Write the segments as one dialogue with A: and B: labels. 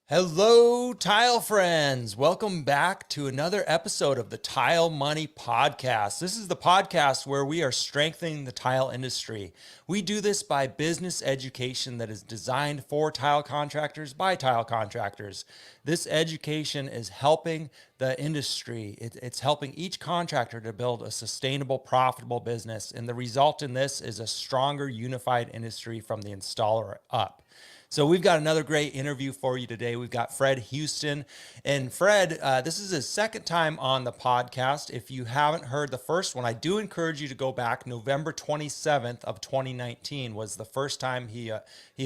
A: Hello, tile friends. Welcome back to another episode of the Tile Money Podcast. This is the podcast where we are strengthening the tile industry. We do this by business education that is designed for tile contractors by tile contractors. This education is helping the industry. It's helping each contractor to build a sustainable, profitable business. And the result in this is a stronger, unified industry from the installer up. So we've got another great interview for you today. We've got Fred Houston. And Fred, this is his second time on the podcast. If you haven't heard the first one, I do encourage you to go back. November 27th of 2019 was the first time he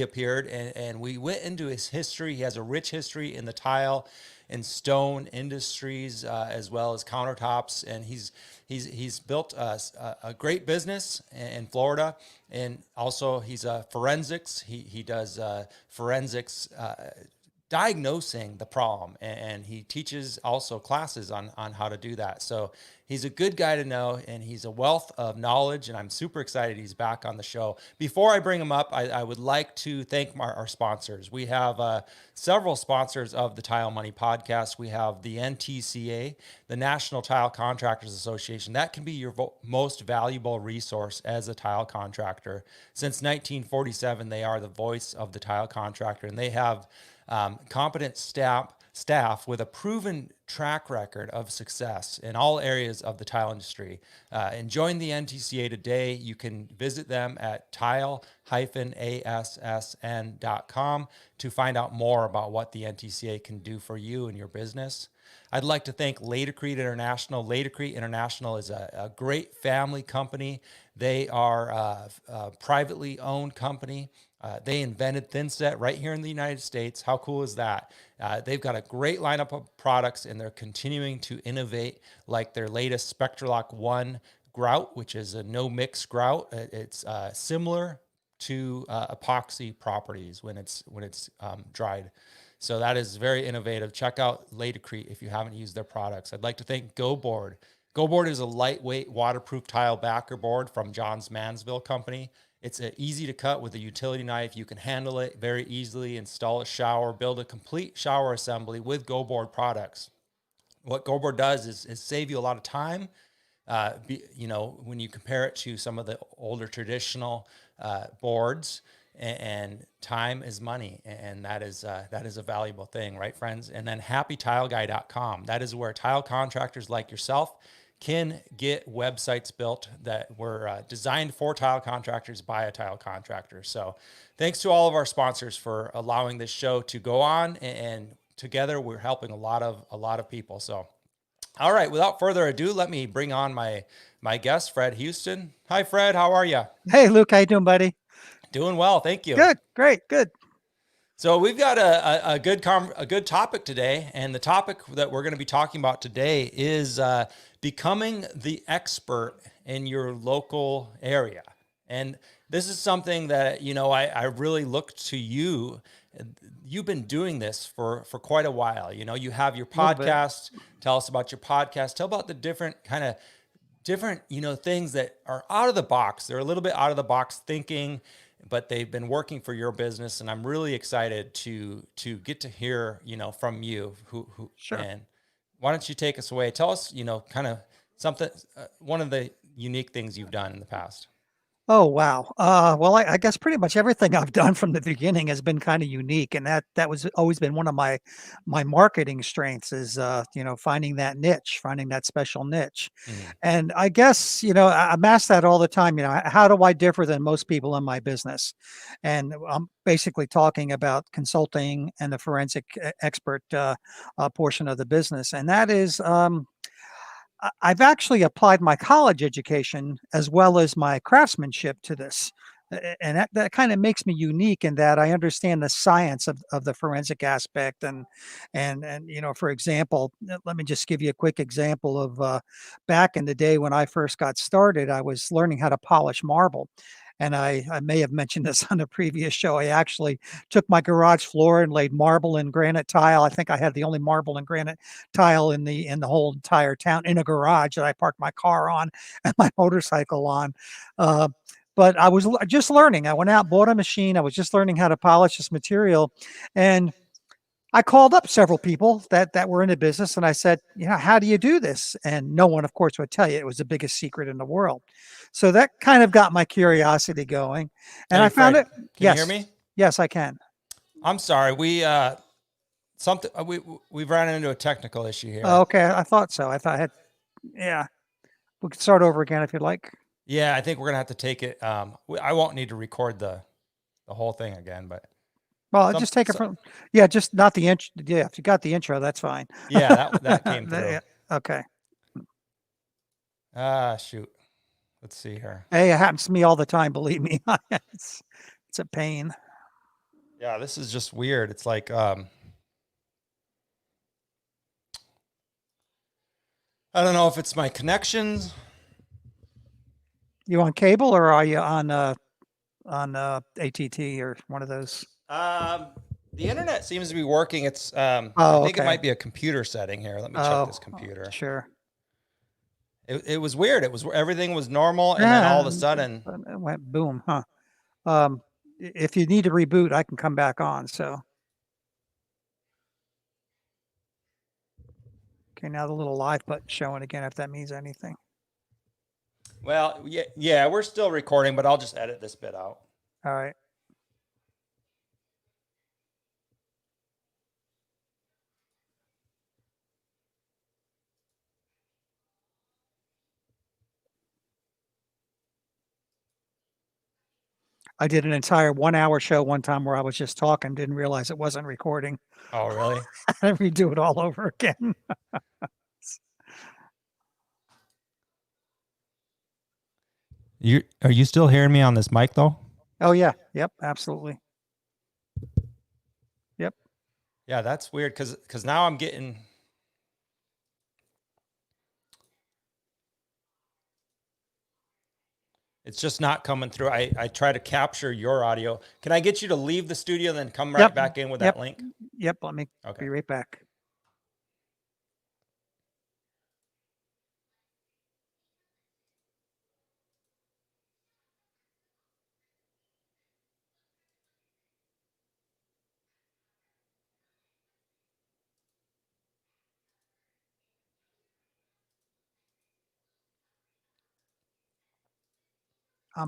A: appeared. And we went into his history. He has a rich history in the tile and stone industries, as well as countertops. And he's built a great business in Florida, and also he's a forensics. He does forensics, diagnosing the problem, and he teaches also classes on how to do that. So he's a good guy to know, and he's a wealth of knowledge, and I'm super excited he's back on the show. Before I bring him up, I would like to thank our sponsors. We have several sponsors of the Tile Money Podcast. We have the NTCA, the National Tile Contractors Association. That can be your most valuable resource as a tile contractor. Since 1947, they are the voice of the tile contractor, and they have competent staff with a proven track record of success in all areas of the tile industry. And join the NTCA today. You can visit them at tile-assn.com to find out more about what the NTCA can do for you and your business. I'd like to thank Laticrete International. Laticrete International is a great family company. They are a privately owned company. They invented thinset right here in the United States. How cool is that? They've got a great lineup of products, and they're continuing to innovate, like their latest SpectraLock 1 grout, which is a no-mix grout. It's similar to epoxy properties when it's dried. So that is very innovative. Check out Laticrete if you haven't used their products. I'd like to thank GoBoard. GoBoard is a lightweight, waterproof tile backer board from Johns Mansville Company. It's easy to cut with a utility knife. You can handle it very easily, install a shower, build a complete shower assembly with GoBoard products. What GoBoard does is save you a lot of time. When you compare it to some of the older traditional boards, and time is money, and that is a valuable thing, right, friends? And then happytileguy.com. That is where tile contractors like yourself can get websites built that were designed for tile contractors by a tile contractor. So thanks to all of our sponsors for allowing this show to go on, and together we're helping a lot of people. So all right, without further ado, let me bring on my guest, Fred Houston. Hi, Fred. How are you?
B: Hey, Luke, how you doing, buddy?
A: Doing well, thank you.
B: Good, great, good.
A: So we've got a good topic today, and the topic that we're going to be talking about today is becoming the expert in your local area. And this is something that I really look to you. You've been doing this for quite a while. You have your podcast. Tell us about your podcast. Tell about the different things that are out of the box. They're a little bit out of the box thinking, but they've been working for your business, and I'm really excited to get to hear from you.
B: Sure.
A: And why don't you take us away? Tell us kind of something, one of the unique things you've done in the past.
B: Oh, wow. Well, I guess pretty much everything I've done from the beginning has been kind of unique, and that was always been one of my marketing strengths is finding that niche, finding that special niche.
A: Mm-hmm.
B: And I guess I'm asked that all the time. How do I differ than most people in my business? And I'm basically talking about consulting and the forensic expert portion of the business, and that is. I've actually applied my college education as well as my craftsmanship to this. And that kind of makes me unique in that I understand the science of the forensic aspect. And for example, let me just give you a quick example of back in the day when I first got started, I was learning how to polish marble. And I may have mentioned this on a previous show. I actually took my garage floor and laid marble and granite tile. I think I had the only marble and granite tile in the whole entire town in a garage that I parked my car on and my motorcycle on. But I was just learning. I went out, bought a machine. I was just learning how to polish this material. And I called up several people that were in the business, and I said, how do you do this? And no one, of course, would tell you. It was the biggest secret in the world. So that kind of got my curiosity going, and
A: Hey,
B: I found
A: Fred,
B: it.
A: can you hear me?
B: Yes, I can.
A: I'm sorry. Something we've ran into a technical issue
B: Oh,
A: here.
B: okay, I thought so. I thought I had, yeah. We could start over again if you'd like.
A: Yeah, I think we're gonna have to take it. I won't need to record the whole thing again, but
B: Well, I'll
A: some,
B: just take it
A: so,
B: from, yeah, just not the intro. Yeah, if you got the intro, that's fine.
A: yeah, that came through.
B: Yeah, okay.
A: Shoot. Let's see here.
B: Hey, it happens to me all the time. Believe me, it's a pain.
A: Yeah, this is just weird. It's like I don't know if it's my connections.
B: You on cable or are you on ATT or one of those?
A: The internet seems to be working. It's I
B: Oh,
A: think it
B: okay.
A: might be a computer setting here. Let me check this
B: Oh,
A: computer.
B: sure.
A: It was weird. It was everything was normal, and then all of
B: Yeah,
A: a sudden,
B: it went boom, huh? If you need to reboot, I can come back on. So, okay, now the little live button showing again, if that means anything.
A: well, yeah, we're still recording, but I'll just edit this bit out.
B: All right. I did an entire 1 hour show one time where I was just talking, didn't realize it wasn't recording.
A: Oh, really?
B: I redo it all over again.
A: Are you still hearing me on this mic though?
B: Oh yeah. Yep. Absolutely. Yep.
A: Yeah, that's weird because now I'm getting. It's just not coming through. I try to capture your audio. Can I get you to leave the studio, then come right
B: Yep.
A: back in with
B: Yep.
A: that link?
B: Yep. Let me
A: Okay.
B: be right back.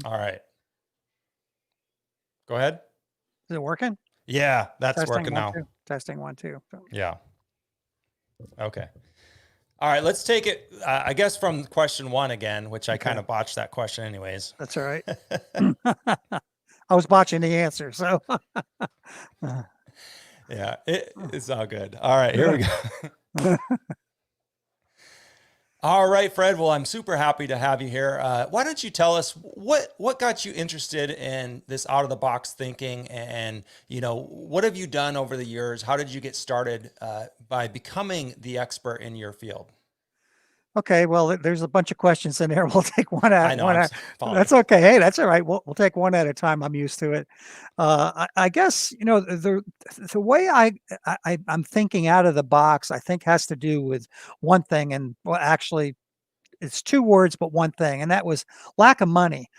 A: All right. Go ahead.
B: Is it working?
A: Yeah, that's
B: Testing
A: working
B: one,
A: now.
B: two. Testing 1, 2.
A: Yeah. Okay. All right. Let's take it, I guess, from question one again, which I kind of botched that question anyways.
B: That's all right. I was watching the answer, so
A: Yeah, it's all good. All right, here we go. All right, Fred. Well, I'm super happy to have you here. Why don't you tell us what got you interested in this out of the box thinking, and what have you done over the years? How did you get started by becoming the expert in your field?
B: Okay, well, there's a bunch of questions in there. We'll take one
A: I
B: at
A: know.
B: one
A: I'm
B: at.
A: fine.
B: That's okay. Hey, that's all right. We'll take one at a time. I'm used to it. I guess the way I'm thinking out of the box, I think has to do with one thing, and well, actually, it's two words, but one thing, and that was lack of money.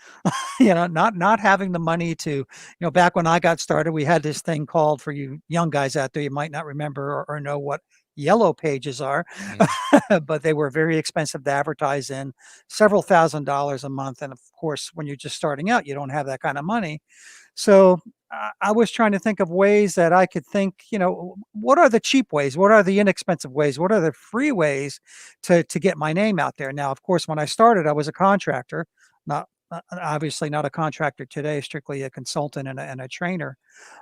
B: Not having the money to, back when I got started, we had this thing called, for you young guys out there, you might not remember or know what yellow pages are,
A: Mhm.
B: but they were very expensive to advertise in, several $1,000s a month. And of course, when you're just starting out, you don't have that kind of money. So I was trying to think of ways that I could think, what are the cheap ways? What are the inexpensive ways? What are the free ways to get my name out there? Now, of course, when I started, I was a contractor, not obviously not a contractor today, strictly a consultant and a trainer.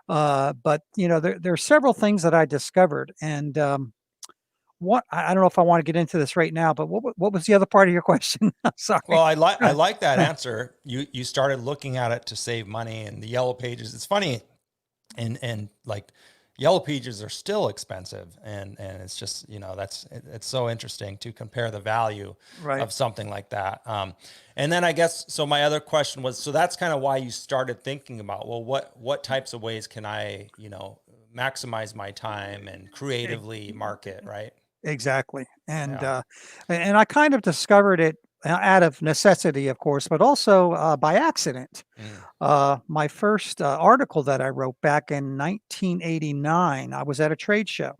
B: But there are several things that I discovered, and what I don't know if I want to get into this right now, but what was the other part of your question? Sorry.
A: Well, I like that answer. You started looking at it to save money, and the yellow pages. It's funny, and like yellow pages are still expensive, and it's just it's so interesting to compare the value
B: Right.
A: of something like that. And then I guess so. My other question was, so that's kind of why you started thinking about, well, what types of ways can I maximize my time and creatively market, right?
B: Exactly. And
A: Yeah.
B: and I kind of discovered it out of necessity, of course, but also by accident.
A: Mm.
B: My first article that I wrote back in 1989, I was at a trade show,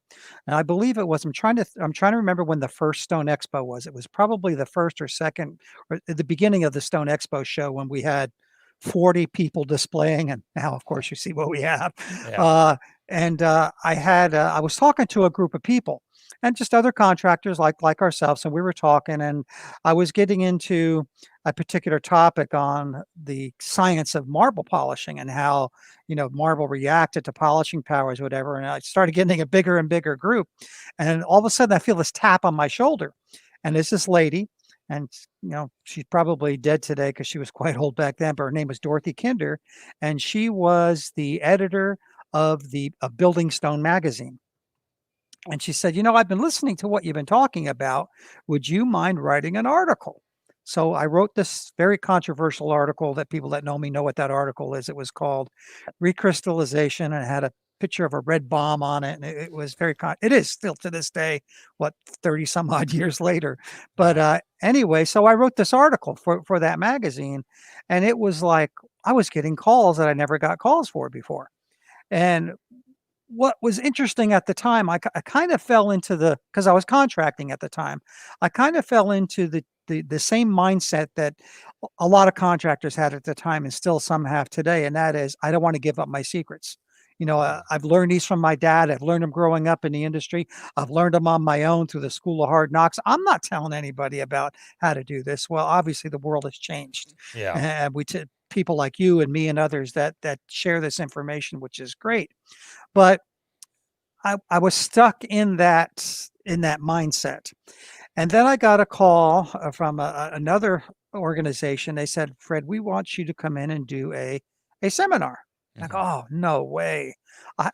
B: and I believe it was. I'm trying to remember when the first Stone Expo was. It was probably the first or second, or at the beginning of the Stone Expo show when we had 40 people displaying, and now, of course, you see what we have.
A: Yeah.
B: Uh, I was talking to a group of people, and just other contractors like ourselves, and we were talking, and I was getting into a particular topic on the science of marble polishing and how, marble reacted to polishing powers, whatever. And I started getting a bigger and bigger group. And all of a sudden I feel this tap on my shoulder. And it's this lady, and she's probably dead today because she was quite old back then, but her name was Dorothy Kinder, and she was the editor of Building Stone magazine. And she said, I've been listening to what you've been talking about. Would you mind writing an article? So I wrote this very controversial article that people that know me know what that article is. It was called Recrystallization, and it had a picture of a red bomb on it. And it was it is still to this day, 30 some odd years later. But anyway, so I wrote this article for that magazine, and it was like, I was getting calls that I never got calls for before. And what was interesting at the time, I kind of fell into because I was contracting at the time, I kind of fell into the same mindset that a lot of contractors had at the time and still some have today. And that is, I don't want to give up my secrets. I've learned these from my dad. I've learned them growing up in the industry. I've learned them on my own through the school of hard knocks. I'm not telling anybody about how to do this. Well, obviously the world has changed.
A: Yeah.
B: And people like you and me and others that share this information, which is great. But I was stuck in that mindset. And then I got a call from another organization. They said, Fred, we want you to come in and do a seminar. I go, oh, no way.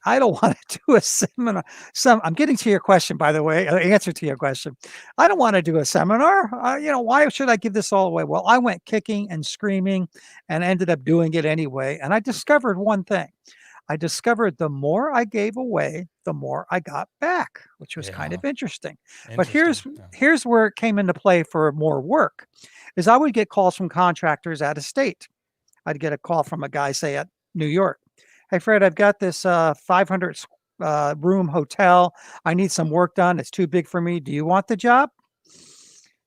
B: I don't want to do a seminar. I'm getting to your question, by the way, answer to your question. I don't want to do a seminar. Why should I give this all away? Well, I went kicking and screaming and ended up doing it anyway. And I discovered one thing. I discovered the more I gave away, the more I got back, which was kind of interesting. But here's where it came into play for more work, is I would get calls from contractors out of state. I'd get a call from a guy, say at New York. Hey, Fred, I've got this 500 room hotel. I need some work done. It's too big for me. Do you want the job?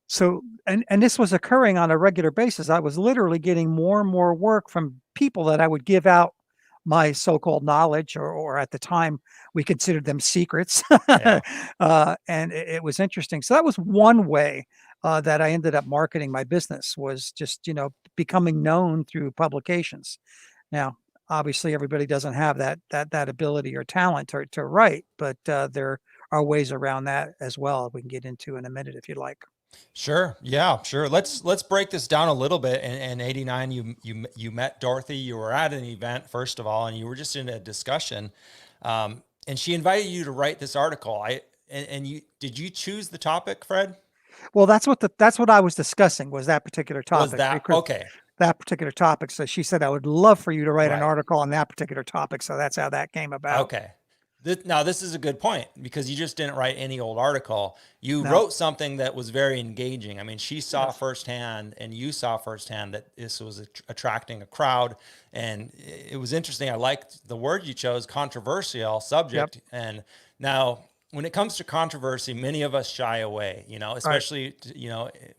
B: So, and this was occurring on a regular basis. I was literally getting more and more work from people that I would give out my so-called knowledge, or at the time we considered them secrets. And it was interesting. So that was one way that I ended up marketing my business, was just, becoming known through publications. Now, obviously everybody doesn't have that ability or talent to write, but there are ways around that as well. We can get into in a minute if you'd like.
A: Sure. Yeah, sure. Let's break this down a little bit. In 89, you met Dorothy, you were at an event, first of all, and you were just in a discussion. And she invited you to write this article. Did you choose the topic, Fred?
B: Well, that's what I was discussing, was that particular topic.
A: Was that okay?
B: That particular topic. So she said, I would love for you to write an article on that particular topic. So that's how that came about.
A: Okay. Now, this is a good point, because you just didn't write any old article. You wrote something that was very engaging. I mean, she saw firsthand, and you saw firsthand, that this was attracting a crowd. And it was interesting. I liked the word you chose, controversial subject. Yep. And now, when it comes to controversy, many of us shy away, especially,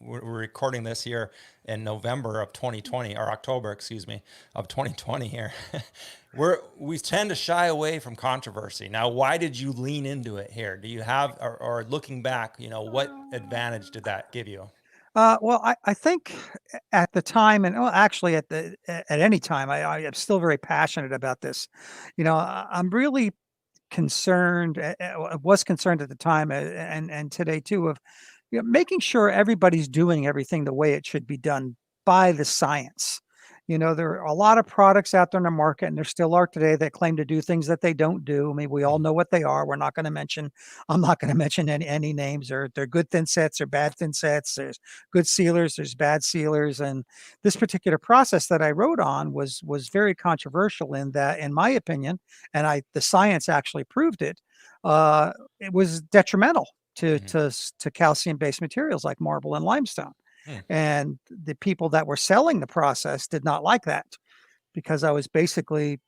A: we're recording this here in November of 2020, or October, excuse me, of 2020 here. We tend to shy away from controversy. Now, why did you lean into it here? Do you have, or looking back, what advantage did that give you?
B: Well, I think at the time, and actually at any time, I am still very passionate about this. I'm really concerned, was concerned at the time, and today too, of making sure everybody's doing everything the way it should be done by the science. There are a lot of products out there in the market, and there still are today, that claim to do things that they don't do. I mean, we all know what they are. I'm not going to mention any names. They're good thin sets or bad thin sets. There's good sealers, there's bad sealers. And this particular process that I wrote on was very controversial, in that, in my opinion, and the science actually proved it, it was detrimental to calcium-based materials like marble and limestone.
A: Hmm.
B: And the people that were selling the process did not like that because I was basically,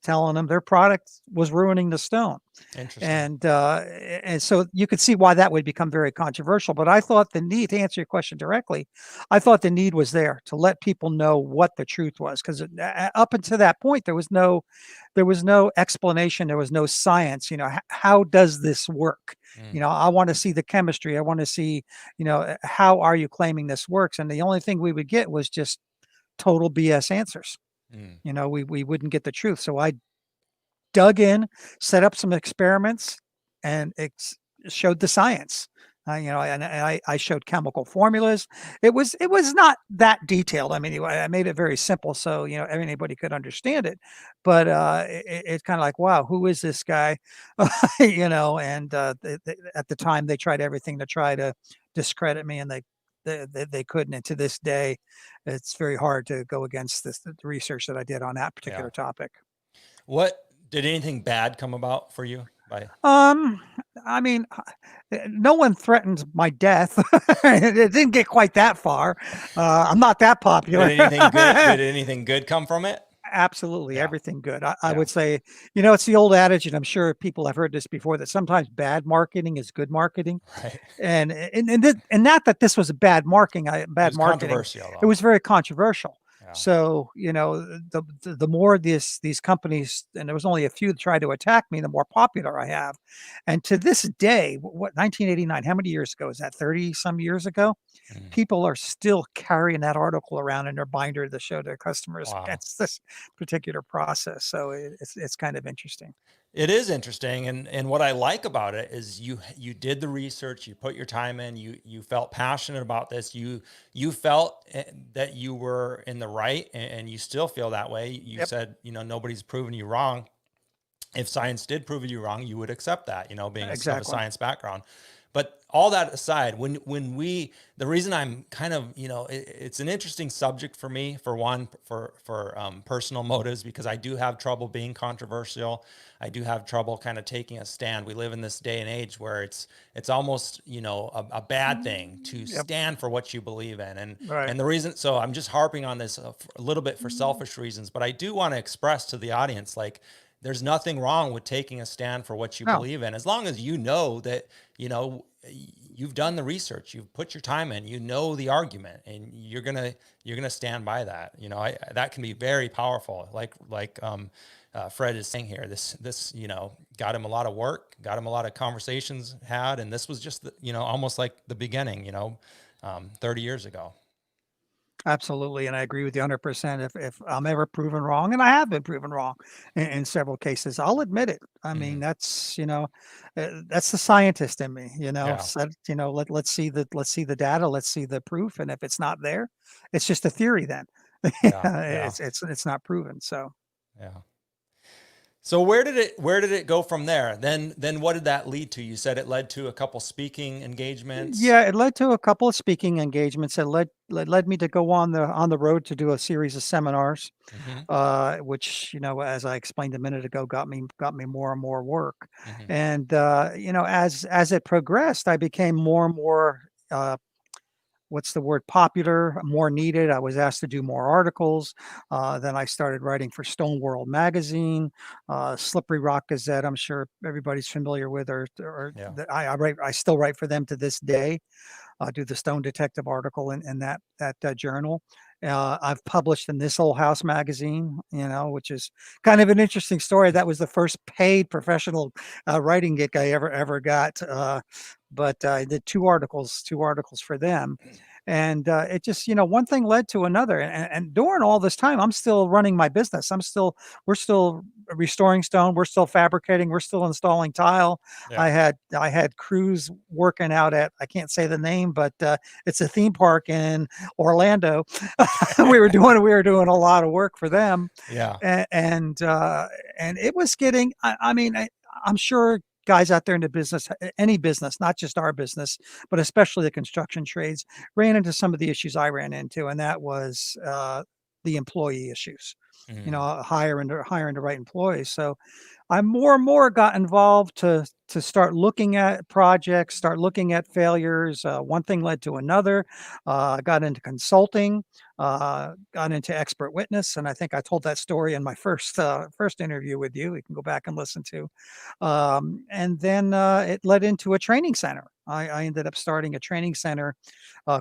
B: telling them their product was ruining the stone.
A: Interesting.
B: And so you could see why that would become very controversial. But I thought the need, to answer your question directly, I thought the need was there to let people know what the truth was, because up until that point there was no explanation, there was no science. How does this work?
A: Mm,
B: I want to see the chemistry. I want to see, how are you claiming this works? And the only thing we would get was just total BS answers.
A: mm.
B: We wouldn't get the truth. So I dug in, set up some experiments, and showed the science. And I showed chemical formulas. It was not that detailed. I mean, I made it very simple so anybody could understand it. But it's kind of like, wow, who is this guy? And at the time they tried everything to try to discredit me, and they couldn't. And to this day, it's very hard to go against the research that I did on that
A: Yeah.
B: particular topic.
A: What did anything bad come about for you by?
B: Um, I mean, no one threatened my death. It didn't get quite that far. I'm not that
A: Did
B: popular.
A: anything good? Did anything good come from it?
B: Absolutely,
A: Yeah.
B: everything good. I
A: Yeah.
B: would say, it's the old adage, and I'm sure people have heard this before, that sometimes bad marketing is good marketing.
A: Right.
B: And not that this was a
A: It
B: bad
A: was
B: marketing.
A: controversial
B: It
A: though.
B: was very controversial.
A: Yeah.
B: So the more these companies, and there was only a few that tried to attack me, the more popular I have. And to this day, what 1989? How many years ago is that? 30 some years ago.
A: Mm.
B: People are still carrying that article around in their binder to show their customers
A: Wow.
B: against this particular process. So it's kind of interesting.
A: It is interesting, and what I like about it is you did the research, you put your time in, you felt passionate about this, you felt that you were in the right, and you still feel that way. You
B: Yep.
A: said, nobody's proven you wrong. If science did prove you wrong, you would accept that, being of a
B: Exactly.
A: science background. But all that aside, the reason I'm kind of, it's an interesting subject for me, for one, for personal motives, because I do have trouble being controversial. I do have trouble kind of taking a stand. We live in this day and age where it's almost, a bad thing to
B: Yep.
A: stand for what you believe in.
B: Right.
A: And the reason, so I'm just harping on this a little bit for selfish reasons, but I do want to express to the audience, like, there's nothing wrong with taking a stand for what you
B: No.
A: believe in, as long as you know that, you've done the research, you've put your time in, the argument, and you're gonna stand by that. That can be very powerful. Like Fred is saying here, this got him a lot of work, got him a lot of conversations had, and this was just almost like the beginning, 30 years ago.
B: Absolutely, and I agree with you 100%. If I'm ever proven wrong, and I have been proven wrong in several cases, I'll admit it. I mean,
A: Hmm.
B: that's the scientist in me.
A: Yeah,
B: Said, let's see the data, let's see the proof, and if it's not there, it's just a theory. Then
A: yeah, yeah,
B: it's not proven. So
A: yeah. So where did it go from there? Then what did that lead to? You said it led to a couple speaking engagements.
B: yeah, it led to a couple of speaking engagements. It led me to go on the road to do a series of seminars,
A: Hmm.
B: which as I explained a minute ago, got me more and more work.
A: Hmm.
B: And as it progressed, I became more and more what's the word, popular, more needed. I was asked to do more articles. Then I started writing for Stone World magazine, Slippery Rock Gazette. I'm sure everybody's familiar with, or
A: Yeah.
B: I still write for them to this day. Do the Stone Detective article in that journal. I've published in This Old House magazine, which is kind of an interesting story. That was the first paid professional writing gig I ever got. But I did two articles for them. And it just, one thing led to another. And during all this time, I'm still running my business. We're still restoring stone. We're still fabricating. We're still installing tile.
A: Yeah.
B: I had crews working out at, I can't say the name, but it's a theme park in Orlando. we were doing a lot of work for them,
A: Yeah.
B: and it was getting. I'm sure guys out there in the business, any business, not just our business, but especially the construction trades, ran into some of the issues I ran into, and that was the employee issues.
A: Mhm.
B: Hiring the right employees. So I more and more got involved to to start looking at projects, start looking at failures. One thing led to another. I got into consulting, got into expert witness, and I think I told that story in my first interview with you. You can go back and listen to. And then it led into a training center. I ended up starting a training center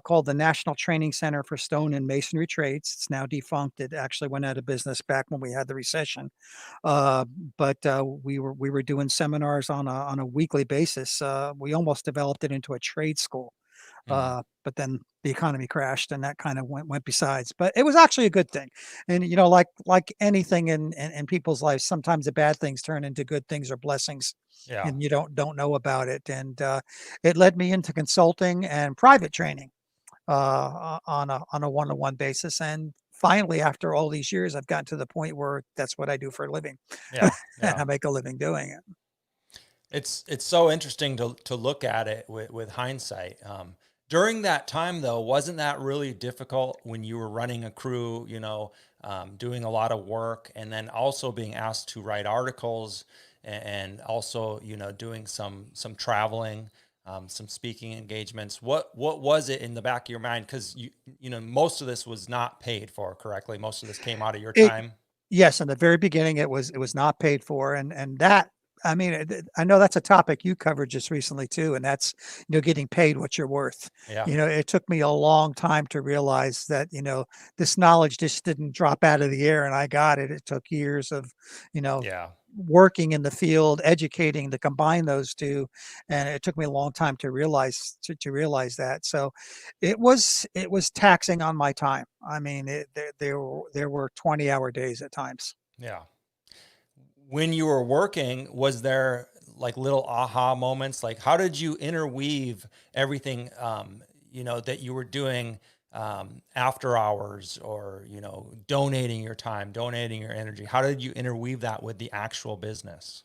B: called the National Training Center for Stone and Masonry Trades. It's now defunct. It actually went out of business back when we had the recession. Uh, but we were doing seminars on a weekly basis. We almost developed it into a trade school.
A: Mm.
B: But then the economy crashed and that kind of went besides. But it was actually a good thing. And like anything in people's lives, sometimes the bad things turn into good things or blessings,
A: Yeah.
B: and you don't know about it. And it led me into consulting and private training on a one-to-one basis. And finally, after all these years, I've gotten to the point where that's what I do for a living,
A: Yeah.
B: and
A: Yeah.
B: I make a living doing it.
A: It's so interesting to look at it with hindsight. During that time, though, wasn't that really difficult when you were running a crew, doing a lot of work, and then also being asked to write articles, and also, doing some traveling, some speaking engagements? What was it in the back of your mind? Because most of this was not paid for, correctly. Most of this came out of your
B: It
A: time.
B: Yes, in the very beginning, it was not paid for, and that, I mean, I know that's a topic you covered just recently too, and that's getting paid what you're worth.
A: Yeah.
B: It took me a long time to realize that this knowledge just didn't drop out of the air, and I got it. It took years of you know
A: Yeah.
B: working in the field, educating to combine those two, and it took me a long time to realize that. So it was taxing on my time. I mean, there were 20-hour days at times.
A: Yeah. When you were working, was there like little aha moments? Like, how did you interweave everything, that you were doing, after hours, or, donating your time, donating your energy? How did you interweave that with the actual business?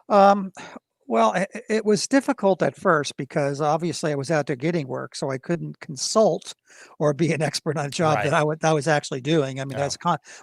B: Um, well, it was difficult at first because obviously I was out there getting work, so I couldn't consult or be an expert on a job that
A: Right.
B: I was actually doing. I mean,
A: Yeah.
B: that's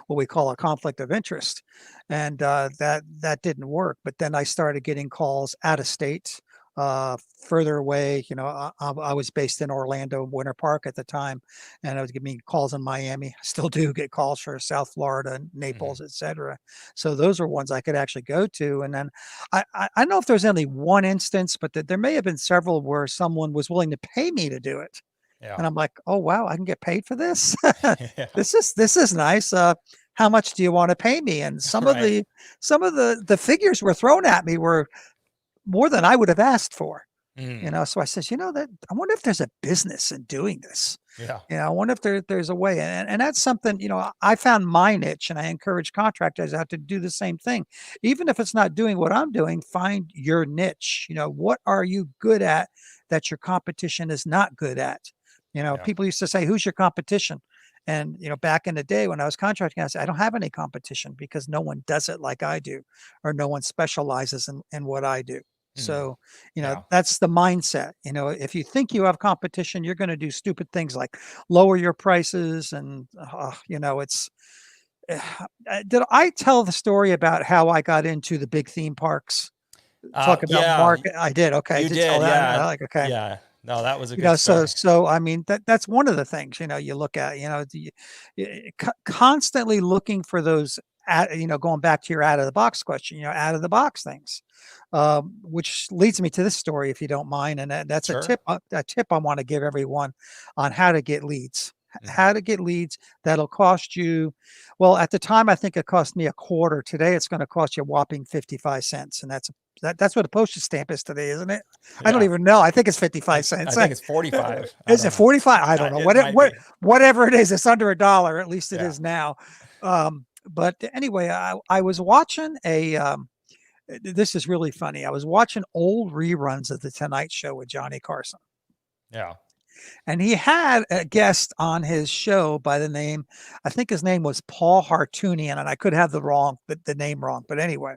B: what we call a conflict of interest, and that didn't work. But then I started getting calls out of state, further away. I was based in Orlando, Winter Park at the time, and I was getting calls in Miami. I still do get calls for South Florida,
A: Hmm.
B: Naples, etc. So those are ones I could actually go to. And then I don't know if there's only one instance, but there may have been several where someone was willing to pay me to do it.
A: Yeah.
B: And I'm like, oh wow, I can get paid for this.
A: Yeah.
B: This is nice. How much do you want to pay me? And some of
A: Right.
B: the figures were thrown at me were more than I would have asked for.
A: Mm.
B: So I says, that I wonder if there's a business in doing this.
A: Yeah.
B: I wonder if there's a way. And that's something, I found my niche, and I encourage contractors out to do the same thing. Even if it's not doing what I'm doing, find your niche. What are you good at that your competition is not good at?
A: Yeah.
B: People used to say, who's your competition? And, back in the day when I was contracting, I said, I don't have any competition because no one does it like I do, or no one specializes in what I do.
A: Mm.
B: So,
A: Yeah.
B: that's the mindset. If you think you have competition, you're going to do stupid things like lower your prices. And, it's, did I tell the story about how I got into the big theme parks? Talk about
A: Yeah.
B: market. I did. Okay. I
A: You
B: did tell
A: did.
B: that.
A: Yeah.
B: Like, okay.
A: Yeah. No, that was a good
B: So
A: story.
B: I mean that's one of the things you look at. Constantly looking for those. Going back to your out of the box question. Out of the box things, which leads me to this story, if you don't mind, and that's a
A: Sure.
B: tip. A tip I want to give everyone on how to get leads.
A: Mhm.
B: How to get leads that'll cost you. Well, at the time, I think it cost me a quarter. Today, it's going to cost you a whopping 55 cents, and that's what a postage stamp is today, isn't it? I don't
A: Yeah.
B: even know. I think it's 55
A: I
B: cents.
A: think it's 45. I
B: Is
A: don't
B: it
A: know.
B: 45? I don't know.
A: It might be.
B: Whatever it is, it's under a dollar. At least it
A: Yeah.
B: is now. But anyway, I was watching this is really funny. I was watching old reruns of The Tonight Show with Johnny Carson,
A: Yeah.
B: and he had a guest on his show by the name, I think his name was Paul Hartunian, and I could have the name wrong, but anyway.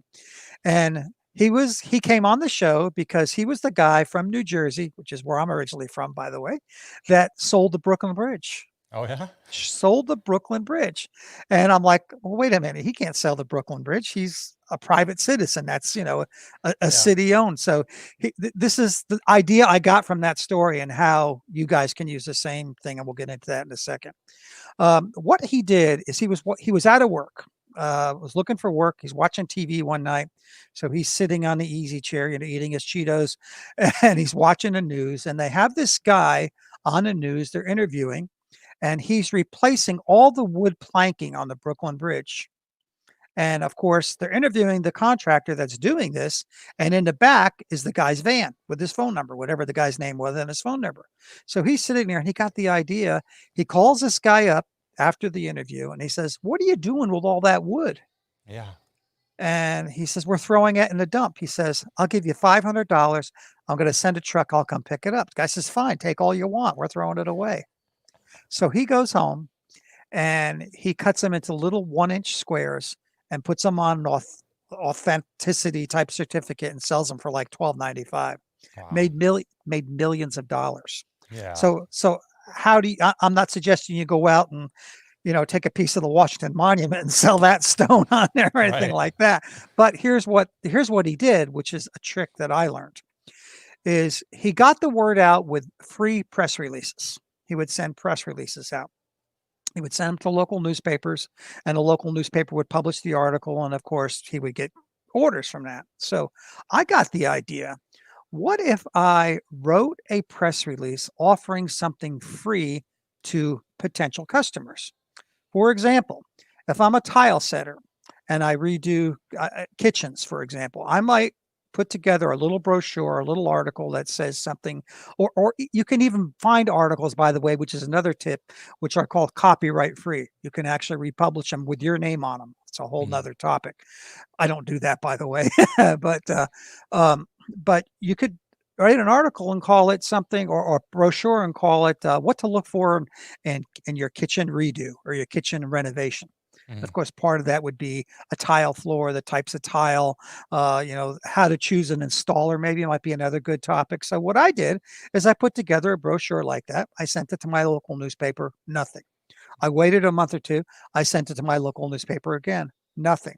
B: And he came on the show because he was the guy from New Jersey, which is where I'm originally from, by the way, that sold the Brooklyn Bridge.
A: Oh yeah.
B: sold the Brooklyn Bridge. And I'm like, well, wait a minute. He can't sell the Brooklyn Bridge. He's a private citizen. That's, a
A: Yeah.
B: city owned. So this is the idea I got from that story and how you guys can use the same thing. And we'll get into that in a second. What he did is he was out of work, was looking for work. He's watching TV one night. So he's sitting on the easy chair, eating his Cheetos, and he's watching the news. And they have this guy on the news they're interviewing, and he's replacing all the wood planking on the Brooklyn Bridge. And of course, they're interviewing the contractor that's doing this. And in the back is the guy's van with his phone number, whatever the guy's name was, and his phone number. So he's sitting there and he got the idea. He calls this guy up after the interview and he says, "What are you doing with all that wood?"
A: Yeah.
B: And he says, "We're throwing it in the dump." He says, "I'll give you $500. I'm going to send a truck. I'll come pick it up." The guy says, "Fine, take all you want. We're throwing it away." So he goes home and he cuts them into little 1-inch squares and puts them on an authenticity type certificate and sells them for like $12.95.
A: Wow.
B: Made millions of dollars.
A: Yeah.
B: So how do you? I'm not suggesting you go out and take a piece of the Washington Monument and sell that stone on there or anything like that. But here's what he did, which is a trick that I learned. Is he got the word out with free press releases. He would send press releases out. He would send them to local newspapers, and a local newspaper would publish the article. And of course, he would get orders from that. So I got the idea. What if I wrote a press release offering something free to potential customers? For example, if I'm a tile setter and I redo kitchens, for example, I might put together a little brochure, a little article that says something, or you can even find articles, by the way, which is another tip, which are called copyright free. You can actually republish them with your name on them. It's a whole nother topic. I don't do that, by the way, but you could write an article and call it something, or a brochure and call it what to look for in your kitchen redo or your kitchen renovation. Of course, part of that would be a tile floor, the types of tile, how to choose an installer, maybe might be another good topic. So what I did is I put together a brochure like that. I sent it to my local newspaper, nothing. I waited a month or two. I sent it to my local newspaper again, nothing.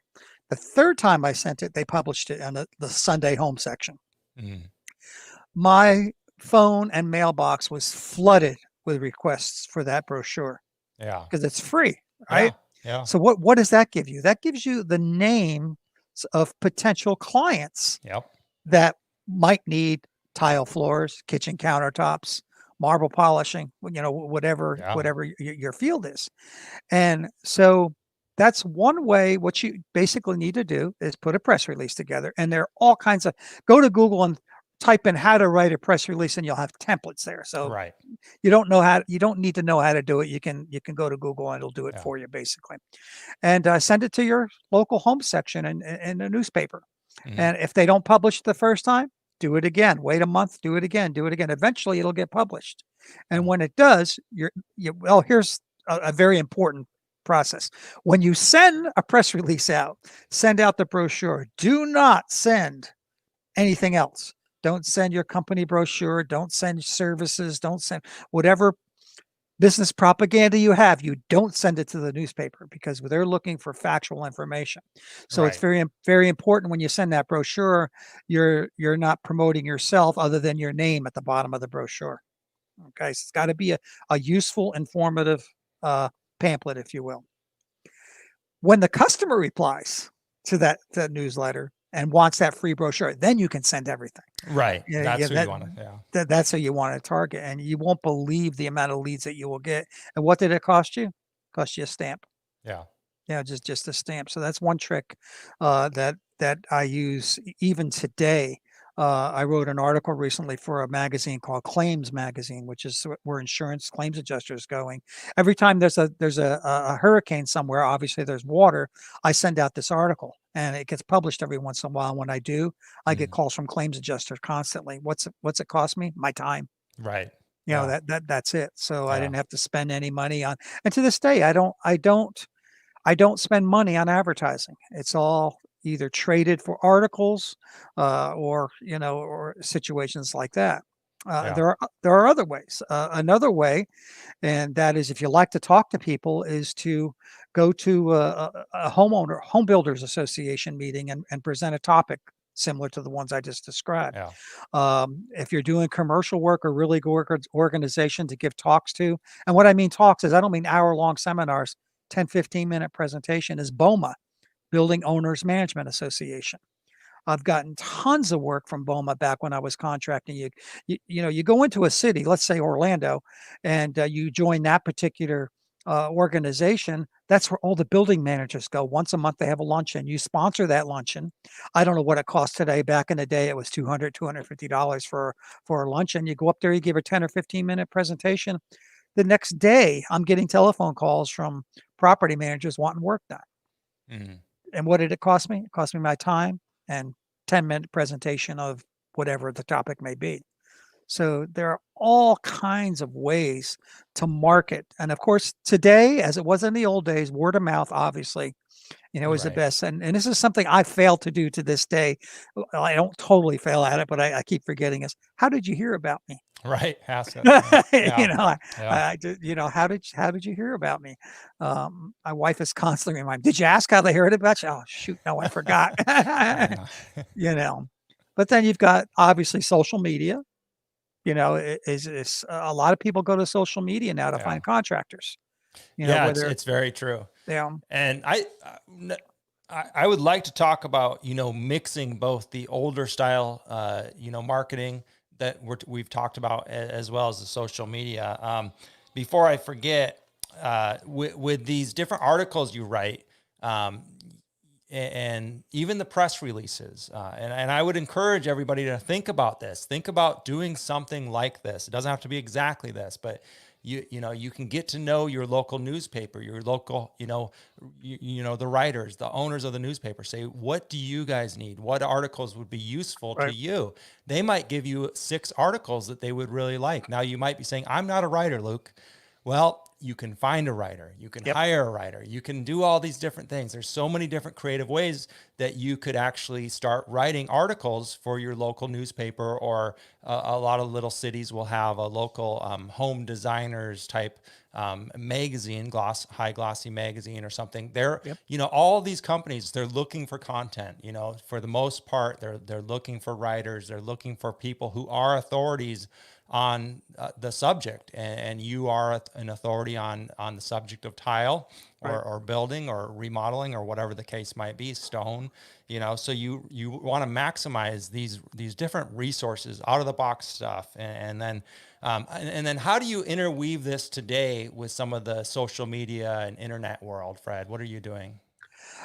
B: The third time I sent it, they published it in the Sunday home section. My phone and mailbox was flooded with requests for that brochure.
A: Yeah.
B: Because it's free, right?
A: Yeah.
B: So what does that give you? That gives you the names of potential clients that might need tile floors, kitchen countertops, marble polishing, whatever your field is. And so that's one way. What you basically need to do is put a press release together. And there are all kinds of, go to Google and type in how to write a press release and you'll have templates there. So you don't need to know how to do it. You can go to Google and it'll do it for you basically. And send it to your local home section in a newspaper. And if they don't publish the first time, do it again. Wait a month, do it again. Eventually it'll get published. And when it does, here's a very important process. When you send a press release out, send out the brochure. Do not send anything else. Don't send your company brochure. Don't send services. Don't send whatever business propaganda you have. You don't send it to the newspaper because they're looking for factual information. So it's very, very important when you send that brochure, you're not promoting yourself other than your name at the bottom of the brochure. Okay, so it's got to be a useful, informative pamphlet, if you will. When the customer replies to that newsletter and wants that free brochure, then you can send everything.
A: Right. That's who you want to,
B: that's who you want to target. And you won't believe the amount of leads that you will get. And what did it cost you? Cost you a stamp.
A: Yeah.
B: Just a stamp. So that's one trick that I use even today. I wrote an article recently for a magazine called Claims Magazine, which is where insurance claims adjusters going. Every time there's a hurricane somewhere, obviously there's water, I send out this article and it gets published every once in a while. When I do, I get calls from claims adjusters constantly. What's it cost me? My time.
A: Right.
B: That's it. So I didn't have to spend any money on, and to this day, I don't spend money on advertising. It's all either traded for articles or situations like that.
A: Yeah.
B: There are other ways. Another way, and that is if you like to talk to people, is to go to a home builders association meeting and present a topic similar to the ones I just described.
A: Yeah.
B: If you're doing commercial work or really good organization to give talks to, and what I mean talks is I don't mean hour-long seminars. 10, 15-minute presentation is BOMA, Building Owners Management Association. I've gotten tons of work from BOMA back when I was contracting. You go into a city, let's say Orlando, and you join that particular organization. That's where all the building managers go. Once a month, they have a luncheon. You sponsor that luncheon. I don't know what it costs today. Back in the day, it was $250 for a luncheon. You go up there, you give a 10 or 15-minute presentation. The next day, I'm getting telephone calls from property managers wanting work done.
A: Mhm.
B: And what did it cost me? It cost me my time and 10-minute presentation of whatever the topic may be. So there are all kinds of ways to market. And of course, today, as it was in the old days, word of mouth, obviously, is the
A: Right.
B: best. And this is something I fail to do to this day. Well, I don't totally fail at it, but I keep forgetting is, how did you hear about me?
A: Right. Ask it. Yeah.
B: you
A: Yeah.
B: know,
A: Yeah.
B: how did you hear about me? My wife is constantly reminding, did you ask how they heard about you? Oh, shoot. No, I forgot.
A: Yeah.
B: you know, but then you've got obviously social media, is a lot of people go to social media now to
A: Yeah.
B: find contractors,
A: Yeah.
B: whether,
A: It's very true.
B: you
A: And I would like to talk about, mixing both the older style, marketing that we've talked about as well as the social media. Before I forget, with these different articles you write, um, and even the press releases, and I would encourage everybody to think about this. Think about doing something like this. It doesn't have to be exactly this, but you can get to know your local newspaper, your local, the writers, the owners of the newspaper. Say, what do you guys need? What articles would be useful to
B: right,
A: you? They might give you 6 articles that they would really like. Now you might be saying, I'm not a writer, Luke. Well, you can find a writer, you can
B: yep,
A: hire a writer, you can do all these different things. There's so many different creative ways that you could actually start writing articles for your local newspaper, or a lot of little cities will have a local home designers type magazine, high glossy magazine or something. They're,
B: yep,
A: all these companies, they're looking for content, for the most part, they're looking for writers, they're looking for people who are authorities on the subject, and you are an authority on the subject of tile,
B: right.
A: or building or remodeling or whatever the case might be, stone, so you want to maximize these different resources, out of the box stuff, and then and then how do you interweave this today with some of the social media and internet world? Fred, what are you doing?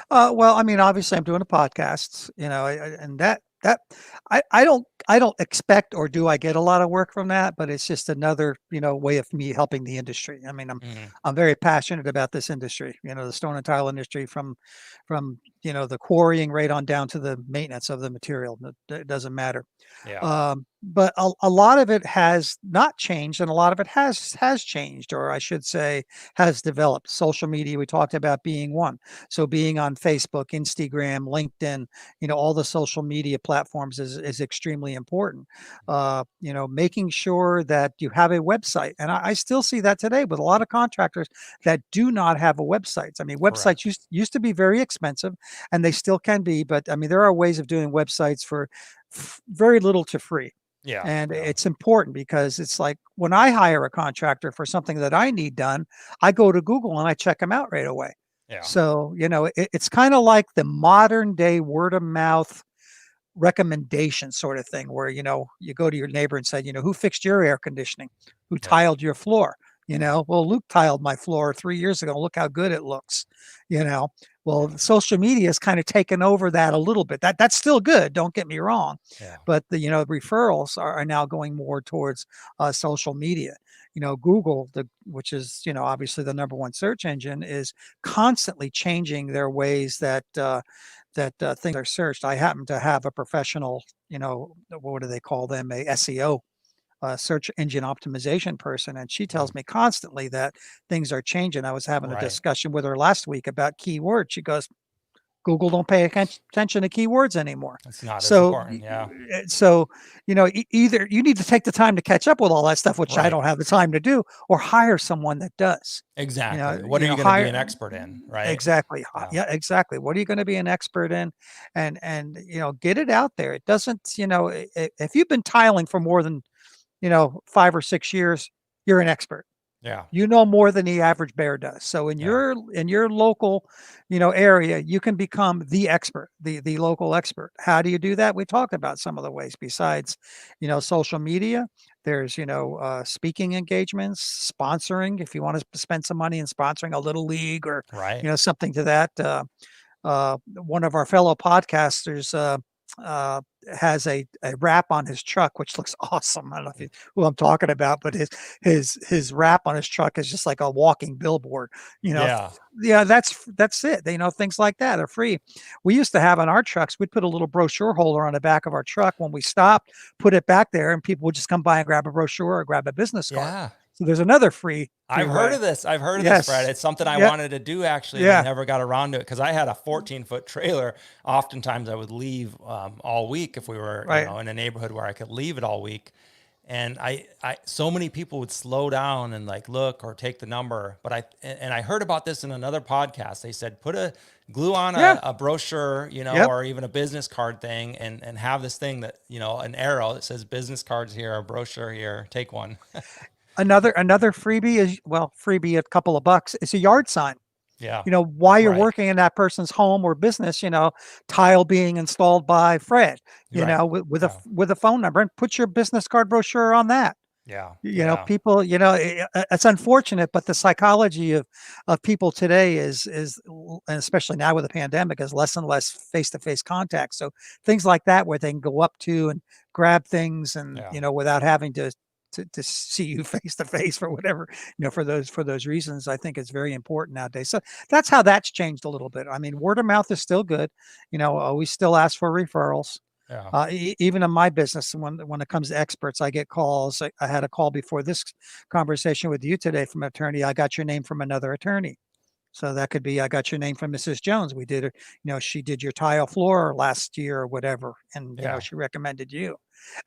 B: Well, I mean, obviously, I'm doing a podcast, and that I don't expect or do I get a lot of work from that, but it's just another way of me helping the industry. I mean,
A: Mm,
B: I'm very passionate about this industry, the stone and tile industry, from the quarrying right on down to the maintenance of the material. It doesn't matter.
A: yeah.
B: But a lot of it has not changed, and a lot of it has changed, or I should say, has developed. Social media, we talked about being one. So being on Facebook, Instagram, LinkedIn, all the social media platforms is extremely important. Making sure that you have a website, and I still see that today with a lot of contractors that do not have a website. I mean, websites
A: Correct.
B: used to be very expensive, and they still can be, but I mean, there are ways of doing websites for very little to free.
A: Yeah.
B: And
A: Yeah.
B: it's important because it's like when I hire a contractor for something that I need done, I go to Google and I check them out right away.
A: Yeah.
B: So, it's kind of like the modern day word of mouth recommendation sort of thing where, you go to your neighbor and say, who fixed your air conditioning? Who
A: Yeah.
B: tiled your floor? Well, Luke tiled my floor 3 years ago. Look how good it looks. You know, well,
A: Yeah.
B: social media has kind of taken over that a little bit. That's still good. Don't get me wrong,
A: Yeah.
B: but the referrals are now going more towards social media. Google, which is obviously the number one search engine, is constantly changing their ways that things are searched. I happen to have a professional, what do they call them, a SEO, search engine optimization person, and she
A: Mm,
B: tells me constantly that things are changing. I was having a
A: right.
B: discussion with her last week about keywords. She goes, Google don't pay attention to keywords anymore.
A: It's not as
B: So,
A: important. Yeah.
B: so either you need to take the time to catch up with all that stuff, which I
A: Right.
B: don't have the time to do, or hire someone that does.
A: Exactly. What are you going to be
B: Hire
A: an expert in? Right.
B: exactly.
A: Yeah.
B: Yeah, exactly. What are you going to be an expert in? And get it out there. It doesn't, if you've been tiling for more than 5 or 6 years, you're an expert.
A: Yeah.
B: You know more than the average bear does. So in
A: Yeah.
B: your local, area, you can become the expert, the local expert. How do you do that? We talked about some of the ways besides, social media. There's, speaking engagements, sponsoring. If you want to spend some money in sponsoring a little league or,
A: Right.
B: something to that. One of our fellow podcasters, uh, has a wrap on his truck, which looks awesome. I don't know if who I'm talking about, but his wrap on his truck is just like a walking billboard.
A: Yeah.
B: Yeah, that's it. Things like that are free. We used to have on our trucks, we'd put a little brochure holder on the back of our truck when we stopped, put it back there, and people would just come by and grab a brochure or grab a business card.
A: Yeah.
B: So there's another free
A: I've heard
B: way.
A: of this. I've heard of this, Fred.
B: Yes.
A: It's something I
B: Yeah.
A: wanted to do actually, and I
B: Yeah.
A: never got around to it because I had a 14-foot trailer. Oftentimes, I would leave all week if we were,
B: Right.
A: in a neighborhood where I could leave it all week. And so many people would slow down and like look or take the number. But I heard about this in another podcast. They said glue on
B: Yeah.
A: a brochure,
B: Yep.
A: or even a business card thing, and have this thing that an arrow that says business cards here, a brochure here. Take one.
B: Another freebie is, freebie, a couple of bucks. It's a yard sign.
A: Yeah.
B: While you're
A: Right.
B: working in that person's home or business, tile being installed by Fred,
A: Right.
B: with
A: Yeah.
B: with a phone number, and put your business card brochure on that.
A: Yeah.
B: People, it's unfortunate, but the psychology of people today is, and especially now with the pandemic, is less and less face-to-face contact. So things like that, where they can go up to and grab things, and
A: Yeah.
B: without having to see you face to face for whatever, for those reasons, I think it's very important nowadays. So that's how that's changed a little bit. I mean, word of mouth is still good. We still ask for referrals.
A: Yeah.
B: Even in my business, when it comes to experts, I get calls. I had a call before this conversation with you today from an attorney. I got your name from another attorney. So that could be, I got your name from Mrs. Jones. We did, she did your tile floor last year or whatever, and
A: Yeah.
B: she recommended you.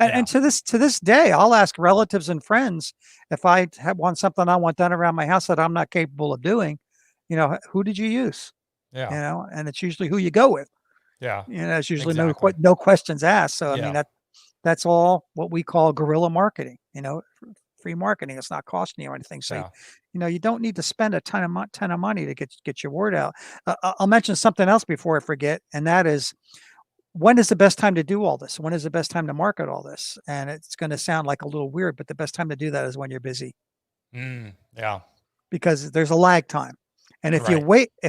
B: And,
A: Yeah.
B: and to this day, I'll ask relatives and friends if I want something I want done around my house that I'm not capable of doing. Who did you use?
A: Yeah.
B: And it's usually who you go with.
A: Yeah.
B: It's usually
A: Exactly.
B: no questions asked. So I
A: Yeah.
B: mean that's all what we call guerrilla marketing. Free marketing. It's not costing you anything. So
A: Yeah.
B: you don't need to spend a ton of money to get your word out. I'll mention something else before I forget, and that is, when is the best time to do all this? When is the best time to market all this? And it's going to sound like a little weird, but the best time to do that is when you're busy,
A: Yeah.
B: because there's a lag time. And if
A: Right.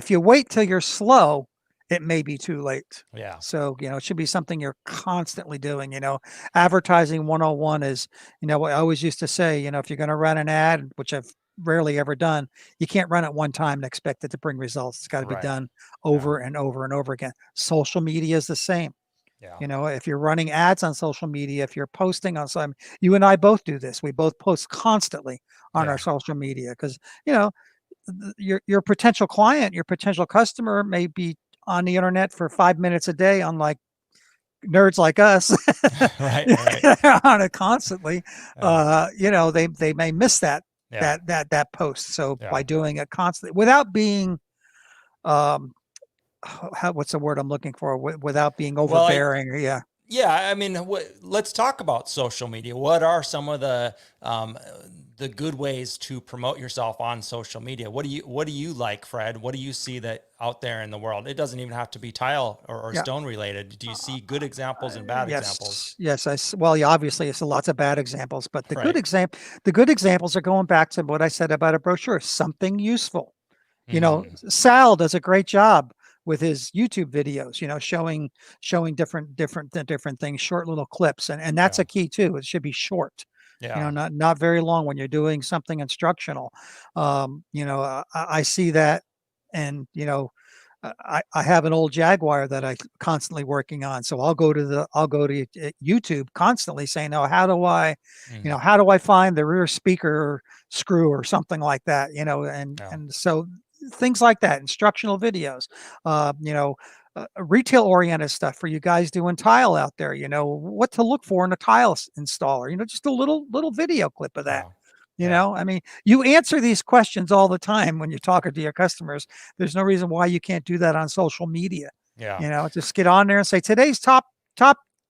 B: you wait till you're slow, it may be too late.
A: Yeah.
B: So, it should be something you're constantly doing. Advertising 101 is, what I always used to say, if you're going to run an ad, which I've rarely ever done, you can't run it one time and expect it to bring results. It's got to be
A: Right.
B: done
A: Yeah.
B: over and over and over again. Social media is the same.
A: Yeah.
B: If you're running ads on social media, if you're posting on some, you and I both do this. We both post constantly on
A: Yeah.
B: our social media because, your potential client, your potential customer may be on the internet for 5 minutes a day, unlike nerds like us.
A: Right.
B: On it constantly.
A: Yeah.
B: They may miss that
A: Yeah.
B: that post. So
A: Yeah.
B: by doing it constantly without being, what's the word I'm looking for? Without being
A: Well,
B: overbearing. Yeah.
A: Yeah, I mean, let's talk about social media. What are some of the good ways to promote yourself on social media? What do you like, Fred? What do you see that out there in the world? It doesn't even have to be tile or
B: Yeah.
A: stone related. Do you see good examples and bad examples?
B: Yes. Well, yeah, obviously it's lots of bad examples, but the
A: Right.
B: good examples are going back to what I said about a brochure, something useful.
A: Mhm.
B: Sal does a great job with his YouTube videos, showing different things, short little clips. And that's
A: Yeah.
B: a key too. It should be short,
A: Yeah.
B: not very long when you're doing something instructional. I see that, and, I have an old Jaguar that I constantly working on. So I'll go to YouTube constantly saying, "Oh,
A: Mhm.
B: how do I find the rear speaker screw or something like that?"
A: Yeah.
B: And so things like that, instructional videos. retail oriented stuff for you guys doing tile out there, what to look for in a tile installer, just a little video clip of that.
A: Yeah. Yeah.
B: I mean, you answer these questions all the time when you're talking to your customers. There's no reason why you can't do that on social media.
A: Yeah.
B: Just get on there and say today's top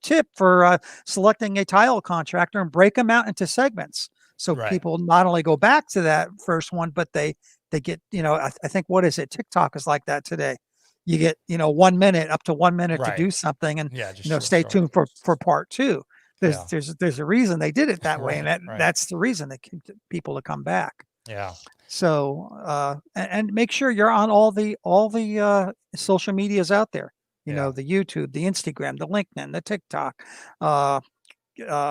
B: tip for selecting a tile contractor, and break them out into segments. So
A: Right.
B: people not only go back to that first one, but they get, I think, what is it? TikTok is like that today. You get, 1 minute, up to 1 minute to
A: Right.
B: do something, and
A: Yeah. Just
B: stay
A: short.
B: tuned for part two.
A: Yeah.
B: There's a reason they did it that way,
A: Right.
B: and
A: Right.
B: that's the reason they keep people to come back.
A: Yeah.
B: So and make sure you're on all the social medias out there.
A: Yeah.
B: The YouTube, the Instagram, the LinkedIn, the TikTok,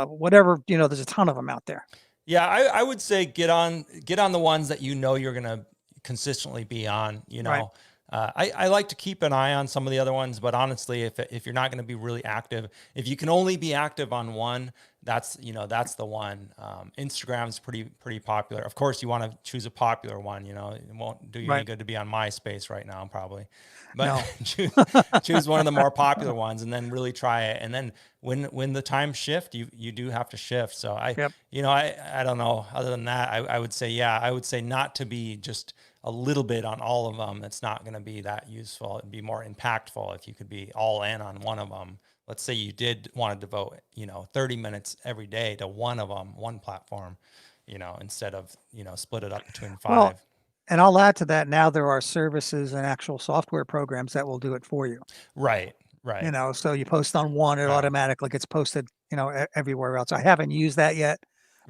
B: whatever. There's a ton of them out there.
A: Yeah, I would say get on the ones that you're gonna consistently be on.
B: Right.
A: I like to keep an eye on some of the other ones, but honestly, if you're not going to be really active, if you can only be active on one, that's the one. Instagram's pretty popular. Of course, you want to choose a popular one. It won't do you any good to be on MySpace right now, probably. But
B: No.
A: choose one of the more popular ones, and then really try it. And then when the times shift, you do have to shift. So I don't know. Other than that, I would say not to be just a little bit on all of them. It's not going to be that useful. It'd be more impactful if you could be all in on one of them. Let's say you did want to devote, 30 minutes every day to one of them, one platform, instead of, split it up between five.
B: Well, and I'll add to that. Now there are services and actual software programs that will do it for you.
A: Right. Right.
B: So you post on one, it automatically gets posted, everywhere else. I haven't used that yet.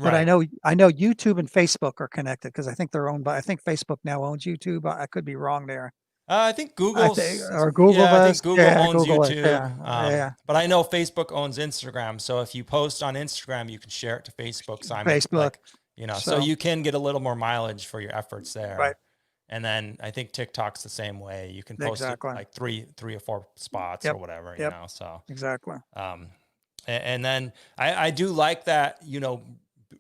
B: But I know YouTube and Facebook are connected, because I think they're owned by, I think Facebook now owns YouTube. I could be wrong there.
A: I think Google
B: does.
A: I think Google owns
B: Google
A: YouTube.
B: yeah.
A: But I know Facebook owns Instagram. So if you post on Instagram, you can share it to Facebook.
B: Facebook.
A: So you can get a little more mileage for your efforts there.
B: Right.
A: And then I think TikTok's the same way. You can post it like three or four spots or whatever, so.
B: Exactly.
A: And then I do like that,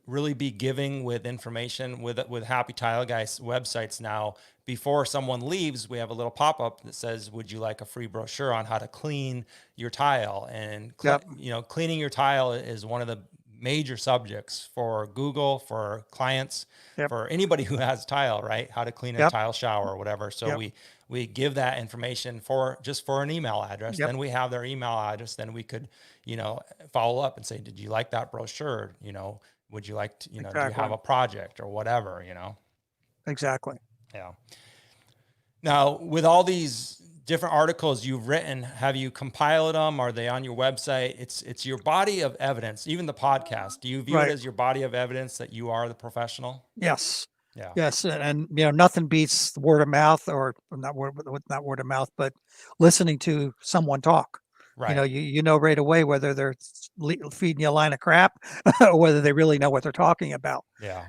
A: really be giving with information with Happy Tile Guys websites now. Before someone leaves, we have a little pop-up that says, would you like a free brochure on how to clean your tile? And cleaning your tile is one of the major subjects for Google, for clients, for anybody who has tile, right? How to clean a tile shower or whatever. So we give that information for an email address. Then we have their email address. Then we could, follow up and say, did you like that brochure? Would you like to, do you have a project or whatever,
B: Exactly.
A: Yeah. Now, with all these different articles you've written, have you compiled them? Are they on your website? It's your body of evidence, even the podcast. Do you view it as your body of evidence that you are the professional?
B: Yes.
A: Yeah.
B: Yes. And, nothing beats word of mouth, or not word of mouth, but listening to someone talk.
A: Right.
B: You know right away whether they're feeding you a line of crap or whether they really know what they're talking about.
A: Yeah.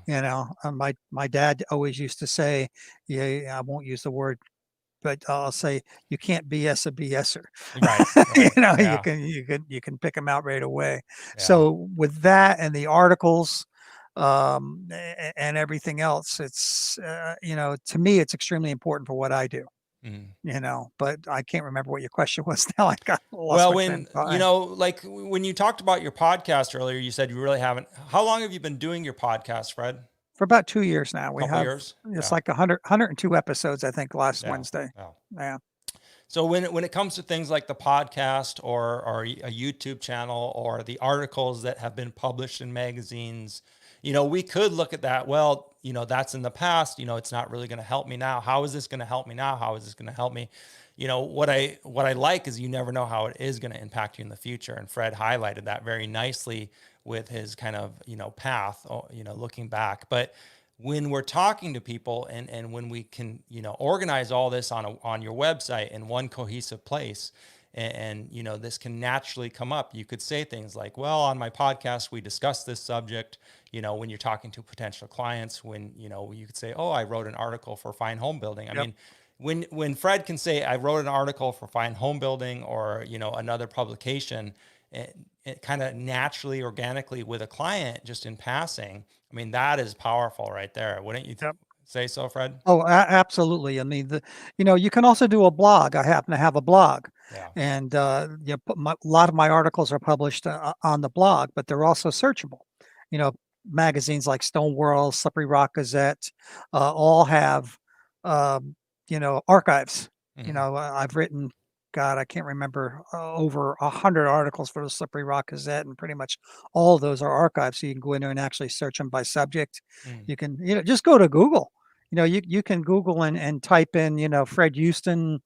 B: My dad always used to say, I won't use the word, but I'll say, you can't BS a BSer.
A: Right.
B: You can pick them out right away.
A: Yeah.
B: So with that and the articles, and everything else, it's to me, it's extremely important for what I do. But I can't remember what your question was now. I got lost.
A: Well, when you talked about your podcast earlier, you said you really haven't. How long have you been doing your podcast, Fred?
B: For about 2 years now. We have
A: years?
B: It's like 102 episodes, I think, last Wednesday. Yeah.
A: So when it comes to things like the podcast or a YouTube channel or the articles that have been published in magazines, we could look at that. Well, that's in the past, it's not really going to help me now. How is this going to help me now? How is this going to help me? What I like is you never know how it is going to impact you in the future. And Fred highlighted that very nicely with his kind of, path, looking back. But when we're talking to people and when we can, organize all this on your website in one cohesive place, and this can naturally come up. You could say things like, well, on my podcast, we discussed this subject, when you're talking to potential clients, when, you could say, oh, I wrote an article for Fine Home Building. I mean, when Fred can say, I wrote an article for Fine Home Building or, another publication, it kind of naturally, organically with a client, just in passing, I mean, that is powerful right there. Wouldn't you say so, Fred?
B: Oh, absolutely. I mean, you can also do a blog. I happen to have a blog,
A: Yeah.
B: and a lot of my articles are published on the blog, but they're also searchable. You know, magazines like Stone World, Slippery Rock Gazette, all have, um, archives.
A: Hmm.
B: I've written, God, I can't remember, over 100 articles for the Slippery Rock Gazette, and pretty much all of those are archived. So you can go in there and actually search them by subject.
A: Mm.
B: You can, just go to Google. You can Google and type in, Fred Houston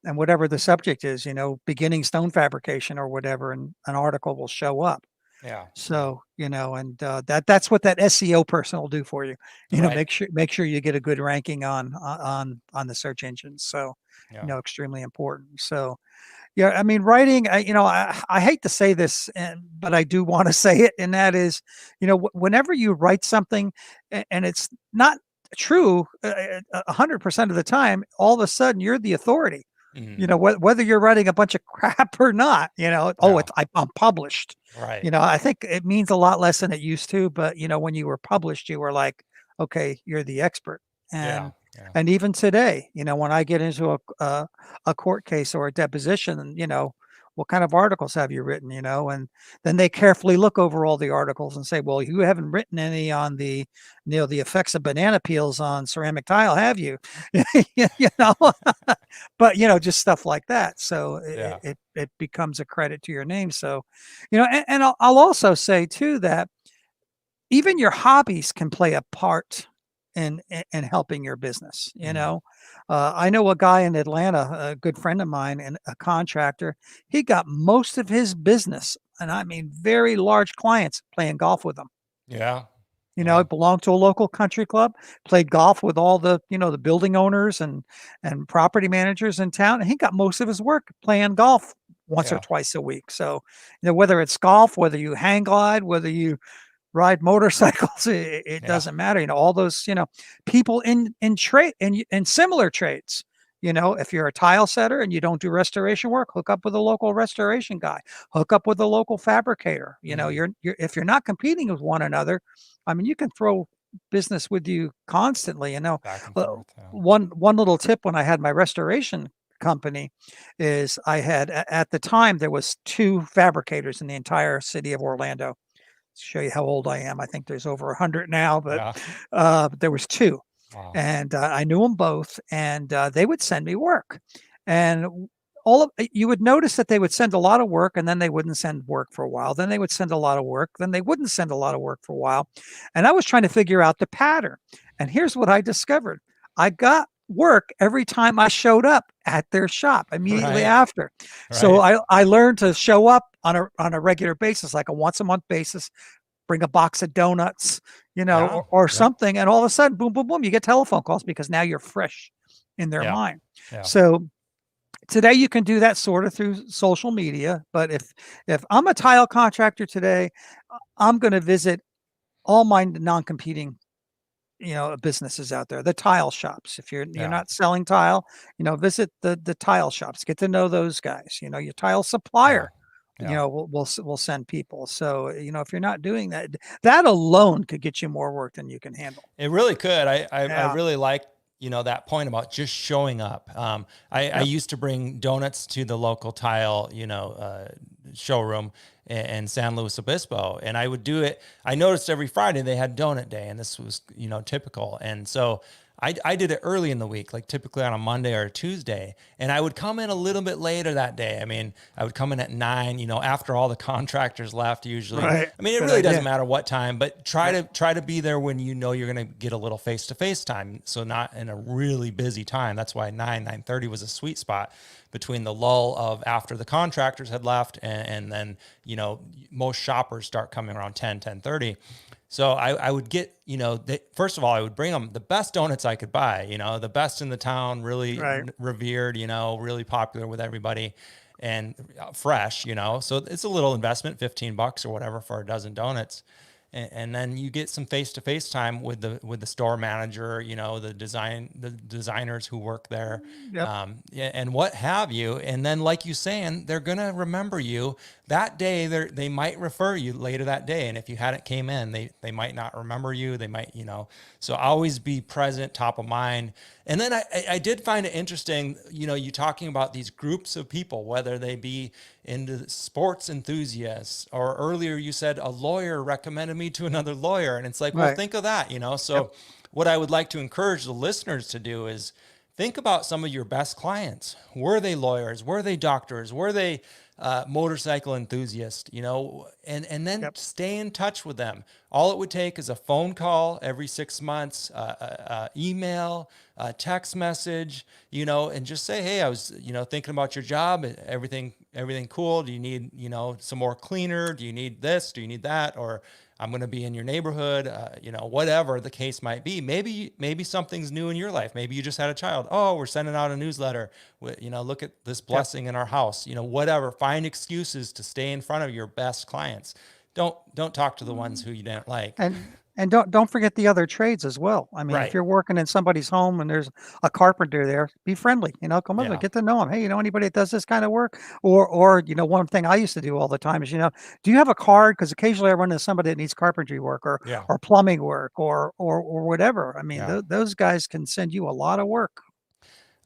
B: and whatever the subject is, beginning stone fabrication or whatever, and an article will show up.
A: Yeah. Yeah.
B: So, and that's what that SEO person will do for you.
A: Right.
B: Make sure you get a good ranking on the search engines. So,
A: Yeah.
B: extremely important. So, yeah, I mean, writing, I hate to say this, but I do want to say it. And that is, whenever you write something and it's not true 100% of the time, all of a sudden you're the authority.
A: Hmm.
B: Whether you're writing a bunch of crap or not,
A: Yeah.
B: I'm published.
A: Right.
B: I think it means a lot less than it used to, but when you were published, you were like, okay, you're the expert.
A: Yeah.
B: And
A: Yeah.
B: and even today, when I get into a court case or a deposition, and what kind of articles have you written, and then they carefully look over all the articles and say, well, you haven't written any on the effects of banana peels on ceramic tile, have you? you know, but just stuff like that. So
A: Yeah.
B: it becomes a credit to your name. So, and I'll also say too that even your hobbies can play a part in helping your business.
A: Mm.
B: I know a guy in Atlanta, a good friend of mine, and a contractor. He got most of his business, and I mean very large clients, playing golf with him.
A: Yeah.
B: It
A: Wow.
B: belonged to a local country club, played golf with all the building owners and property managers in town, and he got most of his work playing golf once or
A: Yeah.
B: twice a week. So, whether it's golf, whether you hang glide, whether you ride motorcycles, it
A: Yeah.
B: doesn't matter. All those, people in trade in similar trades. If you're a tile setter and you don't do restoration work, hook up with a local restoration guy, hook up with a local fabricator.
A: Mm.
B: You're if you're not competing with one another, I mean, you can throw business with you constantly.
A: Back and
B: Uh,
A: forth. Yeah.
B: one little tip when I had my restoration company is I had at the time there was two fabricators in the entire city of Orlando. Show you how old I am. I think there's over 100 now, but
A: Yeah.
B: there was two,
A: Wow.
B: and I knew them both, and they would send me work, and all of you would notice that they would send a lot of work, and then they wouldn't send work for a while. Then they would send a lot of work, then they wouldn't send a lot of work for a while, and I was trying to figure out the pattern. And here's what I discovered: I got work every time I showed up at their shop immediately
A: Right.
B: after. So
A: Right.
B: I learned to show up on a regular basis, like a once a month basis, bring a box of donuts,
A: Yeah.
B: or
A: Yep.
B: something. And all of a sudden, boom, boom, boom, you get telephone calls because now you're fresh in their
A: Yeah.
B: mind.
A: Yeah.
B: So today you can do that sort of through social media. But if I'm a tile contractor today, I'm going to visit all my non-competing businesses out there, the tile shops. If you're
A: Yeah.
B: not selling tile, visit the tile shops, get to know those guys. Your tile
A: Yeah.
B: supplier,
A: Yeah.
B: we'll send people. So if you're not doing that, that alone could get you more work than you can handle.
A: It really could. I
B: Yeah.
A: really like, that point about just showing up. I
B: Yep.
A: used to bring donuts to the local tile, showroom in San Luis Obispo, and I would do it. I noticed every Friday they had donut day, and this was, typical. And so I did it early in the week, like typically on a Monday or a Tuesday, and I would come in a little bit later that day. I mean, I would come in at 9, after all the contractors left usually.
B: Right.
A: I mean, it
B: Good
A: really doesn't
B: idea.
A: matter what time, but
B: Yep.
A: try to be there when you're going to get a little face-to-face time. So not in a really busy time. That's why 9:30 was a sweet spot between the lull of after the contractors had left and then, most shoppers start coming around 10:30. So I would get, first of all, I would bring them the best donuts I could buy, the best in the town, really
B: Right.
A: revered, really popular with everybody and fresh, so it's a little investment, $15 or whatever for a dozen donuts. and then you get some face-to-face time with the store manager, the designers who work there,
B: Yep.
A: and what have you. And then, like you saying, they're gonna remember you that day. They might refer you later that day, and if you hadn't came in, they might not remember you. They might, so always be present, top of mind. And then I did find it interesting, you talking about these groups of people, whether they be into sports enthusiasts, or earlier you said a lawyer recommended me to another lawyer. And it's like, well,
B: Right.
A: think of that, So
B: Yep.
A: what I would like to encourage the listeners to do is think about some of your best clients. Were they lawyers? Were they doctors? Were they motorcycle enthusiasts? And then
B: Yep.
A: stay in touch with them. All it would take is a phone call every 6 months, email, text message, and just say, hey, I was, thinking about your job. Everything cool? Do you need, some more cleaner? Do you need this? Do you need that? Or I'm going to be in your neighborhood, whatever the case might be. Maybe something's new in your life. Maybe you just had a child. Oh, we're sending out a newsletter. Look at this blessing in our house. Whatever. Find excuses to stay in front of your best clients. Don't talk to the ones who you didn't like.
B: And don't forget the other trades as well. I mean, if
A: Right.
B: you're working in somebody's home and there's a carpenter there, be friendly. Come over,
A: Yeah.
B: get to know him. Hey, anybody that does this kind of work? Or one thing I used to do all the time is, do you have a card? Because occasionally I run into somebody that needs carpentry work or
A: Yeah.
B: or plumbing work or whatever. I mean,
A: Yeah.
B: those guys can send you a lot of work.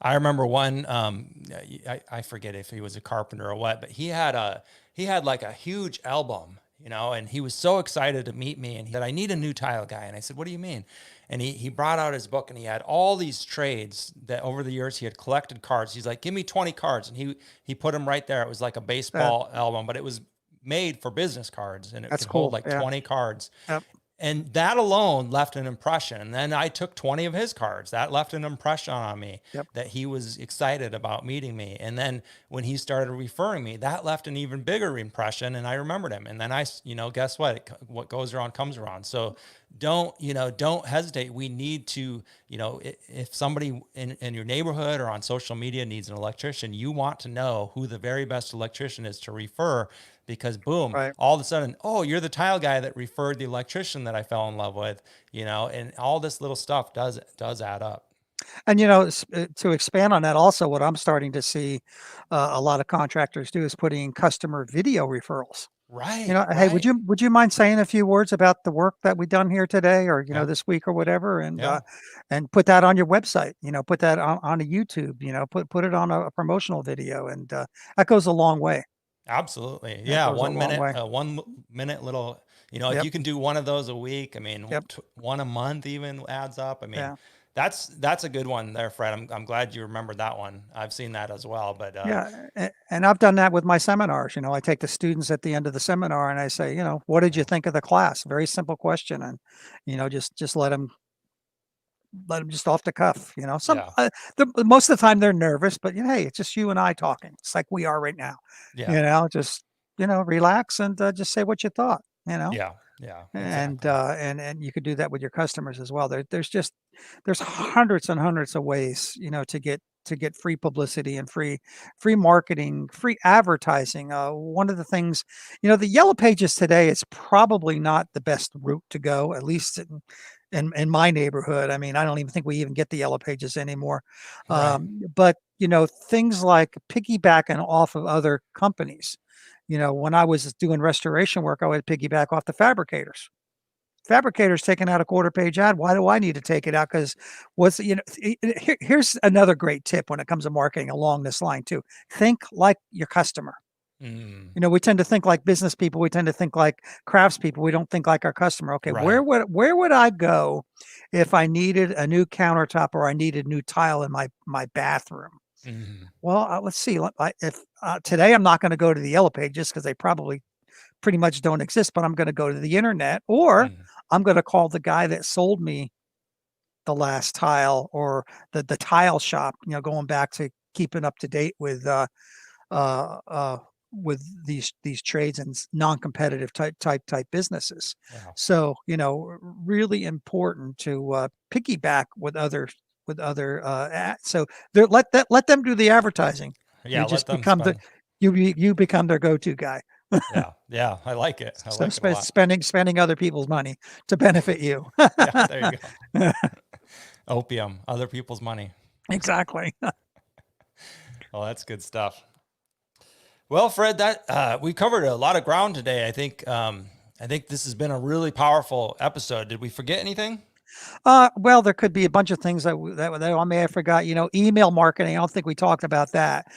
A: I remember one, I forget if he was a carpenter or what, but he had like a huge album, and he was so excited to meet me, and he said, I need a new tile guy. And I said, what do you mean? And he brought out his book, and he had all these trades that over the years he had collected cards. He's like, give me 20 cards. And he put them right there. It was like a
B: That
A: baseball album, but it was made for business cards, and it
B: that's
A: could hold
B: cool.
A: like
B: Yeah.
A: 20 cards.
B: Yep.
A: And that alone left an impression. And then I took 20 of his cards. That left an impression on me
B: Yep.
A: that he was excited about meeting me. And then when he started referring me, that left an even bigger impression. And I remembered him. And then guess what? What goes around comes around. So don't hesitate. We need to, if somebody in your neighborhood or on social media needs an electrician, you want to know who the very best electrician is to refer, because boom,
B: Right.
A: all of a sudden, oh, you're the tile guy that referred the electrician that I fell in love with, and all this little stuff does add up.
B: And to expand on that, also what I'm starting to see a lot of contractors do is putting in customer video referrals.
A: Right,
B: Hey, would
A: right.
B: you mind saying a few words about the work that we done here today, or
A: Yeah,
B: this week or whatever,
A: yeah,
B: and put that on your website. Put that on a YouTube. Put it on a promotional video, and that goes a long way.
A: absolutely.
B: That
A: Yeah,
B: goes a
A: one
B: long
A: minute,
B: way.
A: 1 minute little, if
B: Yep.
A: you can do one of those a week, I mean,
B: Yep.
A: one a month even adds up. I mean,
B: Yeah.
A: that's a good one there, Fred. I'm glad you remembered that one. I've seen that as well, but
B: Yeah, and I've done that with my seminars. I take the students at the end of the seminar and I say, what did you think of the class? Very simple question, and just let them just off the cuff. Some
A: yeah,
B: most of the time they're nervous, but hey, it's just you and I talking. It's like we are right now.
A: yeah,
B: Just relax and just say what you thought.
A: yeah, yeah,
B: And
A: exactly.
B: and you could do that with your customers as well. There's hundreds and hundreds of ways to get free publicity and free marketing, free advertising. One of the things, the yellow pages today is probably not the best route to go, at least in my neighborhood. I mean, I don't even think we even get the yellow pages anymore.
A: Right.
B: But things like piggybacking off of other companies. When I was doing restoration work, I would piggyback off the fabricators. Fabricators taking out a quarter page ad. Why do I need to take it out? Because here's another great tip when it comes to marketing along this line too. Think like your customer.
A: Mm,
B: We tend to think like business people. We tend to think like craftspeople. We don't think like our customer. Okay, where
A: right.
B: would I go if I needed a new countertop or I needed new tile in my bathroom?
A: Mm,
B: Well, let's see. If today I'm not going to go to the yellow pages because they probably pretty much don't exist, but I'm going to go to the internet, or
A: mm,
B: I'm going to call the guy that sold me the last tile, or the tile shop, going back to keeping up to date uh, uh, with these trades and non-competitive type businesses.
A: yeah.
B: So, really important to piggyback with other so let them do the advertising. You
A: Yeah, let
B: just
A: them
B: become the
A: spend.
B: you become their go-to guy.
A: Yeah. Yeah. I like it. I
B: So
A: like it a lot.
B: spending other people's money to benefit you.
A: Yeah. There you go. Opium, other people's money.
B: Exactly.
A: Well, that's good stuff. Well, Fred, that we covered a lot of ground today. I think this has been a really powerful episode. Did we forget anything?
B: Well, there could be a bunch of things that I may have forgot. Email marketing. I don't think we talked about that.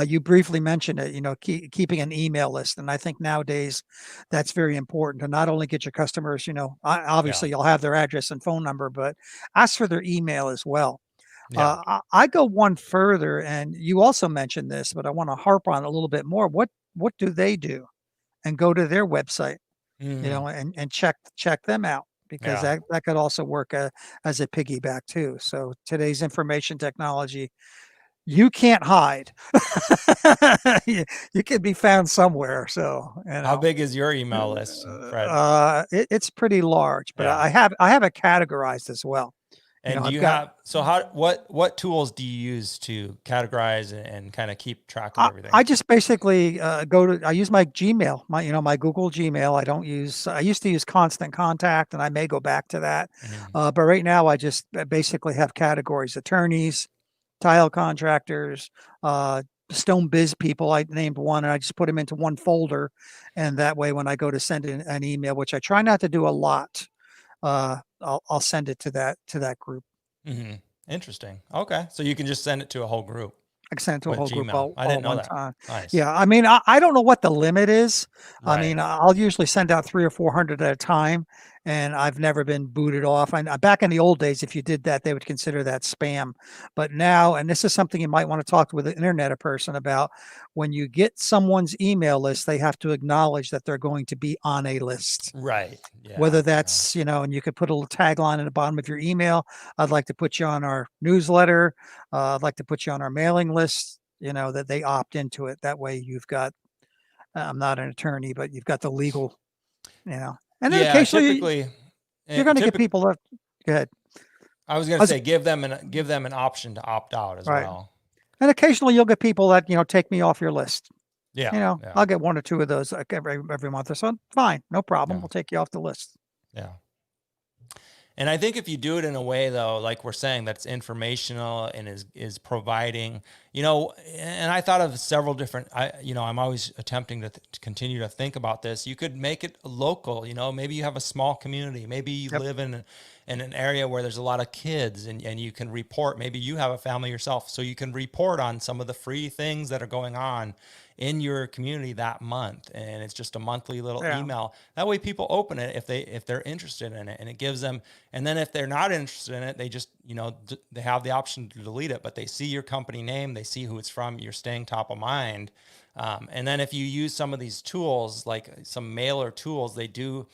B: You briefly mentioned it. Keeping an email list, and I think nowadays that's very important to not only get your customers.
A: Yeah.
B: Obviously you'll have their address and phone number, but ask for their email as well.
A: Yeah.
B: I go one further, and you also mentioned this, but I want to harp on it a little bit more. What do they do? And go to their website,
A: Hmm.
B: and check them out, because
A: Yeah.
B: that could also work as a piggyback too. So today's information technology, you can't hide. You can be found somewhere. So
A: How big is your email list, Fred?
B: it's pretty large, but
A: Yeah.
B: I have it categorized as well.
A: And do
B: I've
A: you
B: got
A: have, so how, what tools do you use to categorize and kind of keep track of
B: I
A: everything?
B: just basically I use my Gmail, my Google Gmail. I used to use Constant Contact, and I may go back to that.
A: Hmm.
B: But right now I just basically have categories: attorneys, tile contractors, stone biz people. I named one, and I just put them into one folder. And that way, when I go to send in an email, which I try not to do a lot, I'll send it to that group.
A: Hmm. Interesting. Okay. So you can just send it to a whole group
B: I send it to a
A: with
B: whole group
A: Gmail. I
B: all
A: didn't
B: at
A: know
B: one
A: that.
B: time.
A: Nice.
B: Yeah, I mean, I don't know what the limit is. I
A: Right.
B: mean, I'll usually send out 300 or 400 at a time, and I've never been booted off. And back in the old days, if you did that, they would consider that spam. But now, and this is something you might want to talk with an internet person about, when you get someone's email list, they have to acknowledge that they're going to be on a list.
A: Right. Yeah.
B: Whether
A: Yeah.
B: that's, and you could put a little tagline in the bottom of your email. I'd like to put you on our newsletter. I'd like to put you on our mailing list, that they opt into it. That way you've got, I'm not an attorney, but you've got the legal, and then
A: Yeah.
B: occasionally
A: Typically,
B: you're going to get
A: typically,
B: people that, go ahead.
A: I was going
B: I
A: to
B: was,
A: say give them an option to opt out as
B: right.
A: well.
B: And occasionally you'll get people that, take me off your list.
A: Yeah. Yeah.
B: I'll get one or two of those like every month or so. Fine. No problem.
A: Yeah.
B: We'll take you off the list.
A: Yeah. And I think if you do it in a way though, like we're saying, that's informational and is providing, and I thought of several different, I'm always attempting to continue to think about this. You could make it local, maybe you have a small community, maybe you
B: Yep.
A: live in an area where there's a lot of kids and you can report, maybe you have a family yourself, so you can report on some of the free things that are going on in your community that month, and it's just a monthly little
B: Yeah.
A: email. That way people open it if they're interested in it, and it gives them, and then if they're not interested in it, they just they have the option to delete it, but they see your company name, they see who it's from, you're staying top of mind. And then if you use some of these tools, like some mailer tools, they do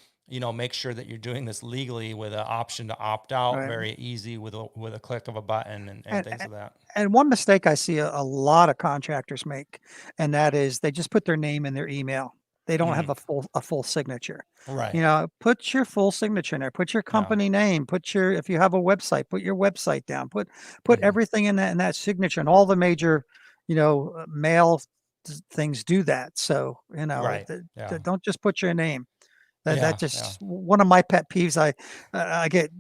A: make sure that you're doing this legally with an option to opt out,
B: Right.
A: very easy with a click of a button and
B: And,
A: things of that.
B: and one mistake I see a lot of contractors make, and that is they just put their name in their email. They don't have
A: Mhm.
B: a full signature.
A: Right.
B: Put your full signature in there. Put your
A: Yeah.
B: company name. If you have a website, put your website down. Put
A: Mhm.
B: everything in that signature. And all the major, mail things do that. So
A: Right. Yeah.
B: don't just put your name. That
A: Yeah. Yeah.
B: just one of my pet peeves. I get,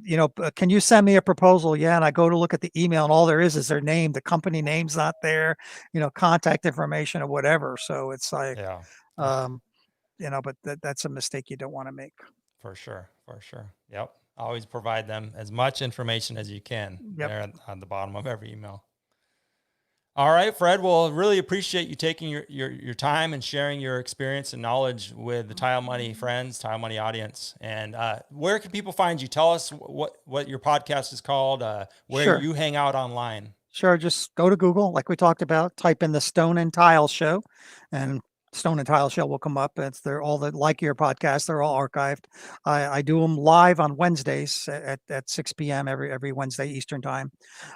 B: can you send me a proposal? Yeah, and I go to look at the email, and all there is their name. The company name's not there, contact information or whatever. So it's like,
A: Yeah.
B: um, but that's a mistake you don't want to make.
A: For sure. For sure. Yep. Always provide them as much information as you can
B: Yep.
A: there on the bottom of every email. All right, Fred. Well, really appreciate you taking your time and sharing your experience and knowledge with the Tile Money friends, Tile Money audience. And where can people find you? Tell us what your podcast is called, where
B: Sure.
A: you hang out online.
B: Sure. Just go to Google, like we talked about, type in the Stone and Tile Show, and Stone and Tile Show will come up. They're all like your podcasts. They're all archived. I do them live on Wednesdays at 6 p.m. every Wednesday Eastern time.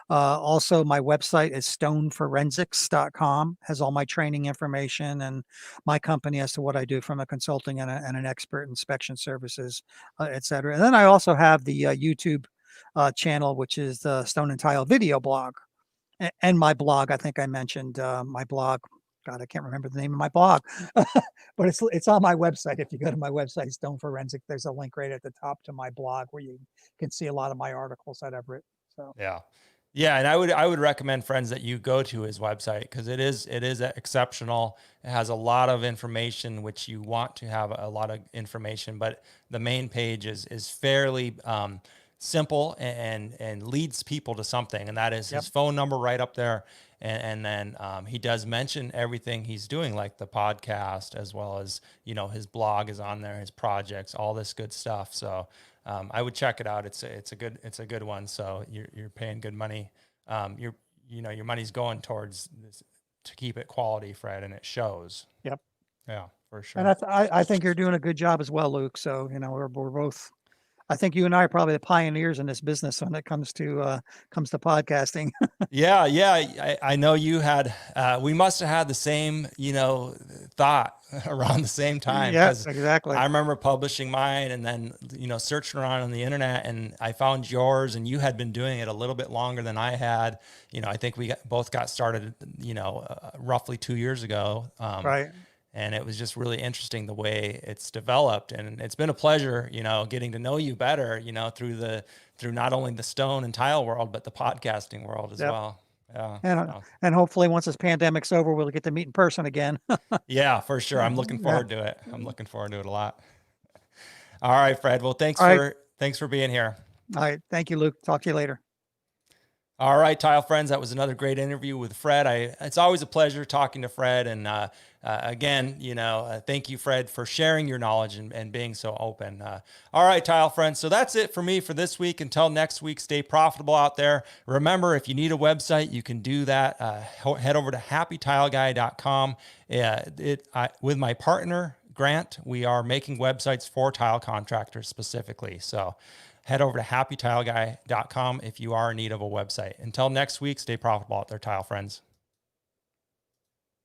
B: Also, my website is stoneforensics.com, has all my training information and my company as to what I do from a consulting and an expert inspection services, et cetera. And then I also have the YouTube channel, which is the Stone and Tile video blog, and my blog. I think I mentioned my blog God, I can't remember the name of my blog, but it's on my website. If you go to my website, Stone Forensic, there's a link right at the top to my blog where you can see a lot of my articles that I've written. So
A: Yeah. Yeah. And I would recommend, friends, that you go to his website, because it is exceptional. It has a lot of information, which you want to have a lot of information, but the main page is fairly, simple and leads people to something. And that is
B: yep,
A: his phone number right up there. And then, he does mention everything he's doing, like the podcast, as well as, his blog is on there, his projects, all this good stuff. So, I would check it out. It's a good one. So you're paying good money. Your money's going towards this to keep it quality, Fred, and it shows.
B: yep.
A: Yeah, for
B: And
A: sure.
B: I think you're doing a good job as well, Luke. So we're both. I think you and I are probably the pioneers in this business when it comes to podcasting.
A: Yeah, yeah. I know you had, we must have had the same, thought around the same time,
B: Yeah,
A: because
B: exactly.
A: I remember publishing mine and then, searching around on the internet, and I found yours, and you had been doing it a little bit longer than I had. I think we both got started, roughly 2 years ago.
B: Right.
A: And it was just really interesting the way it's developed. And it's been a pleasure, getting to know you better, through not only the stone and tile world, but the podcasting world as
B: Yep.
A: well. Yeah.
B: And
A: So,
B: and hopefully once this pandemic's over, we'll get to meet in person again.
A: yeah, for sure. I'm looking
B: Yeah.
A: forward to it. I'm looking forward to it a lot. All right, Fred. Well,
B: All right.
A: thanks for being here.
B: All right. Thank you, Luke. Talk to you later.
A: All right, tile friends, that was another great interview with Fred. It's always a pleasure talking to Fred. And again, thank you, Fred, for sharing your knowledge and being so open. All right, tile friends. So that's it for me for this week. Until next week, stay profitable out there. Remember, if you need a website, you can do that. Head over to happytileguy.com. With my partner, Grant, we are making websites for tile contractors specifically. So head over to happytileguy.com if you are in need of a website. Until next week, stay profitable out there, tile friends.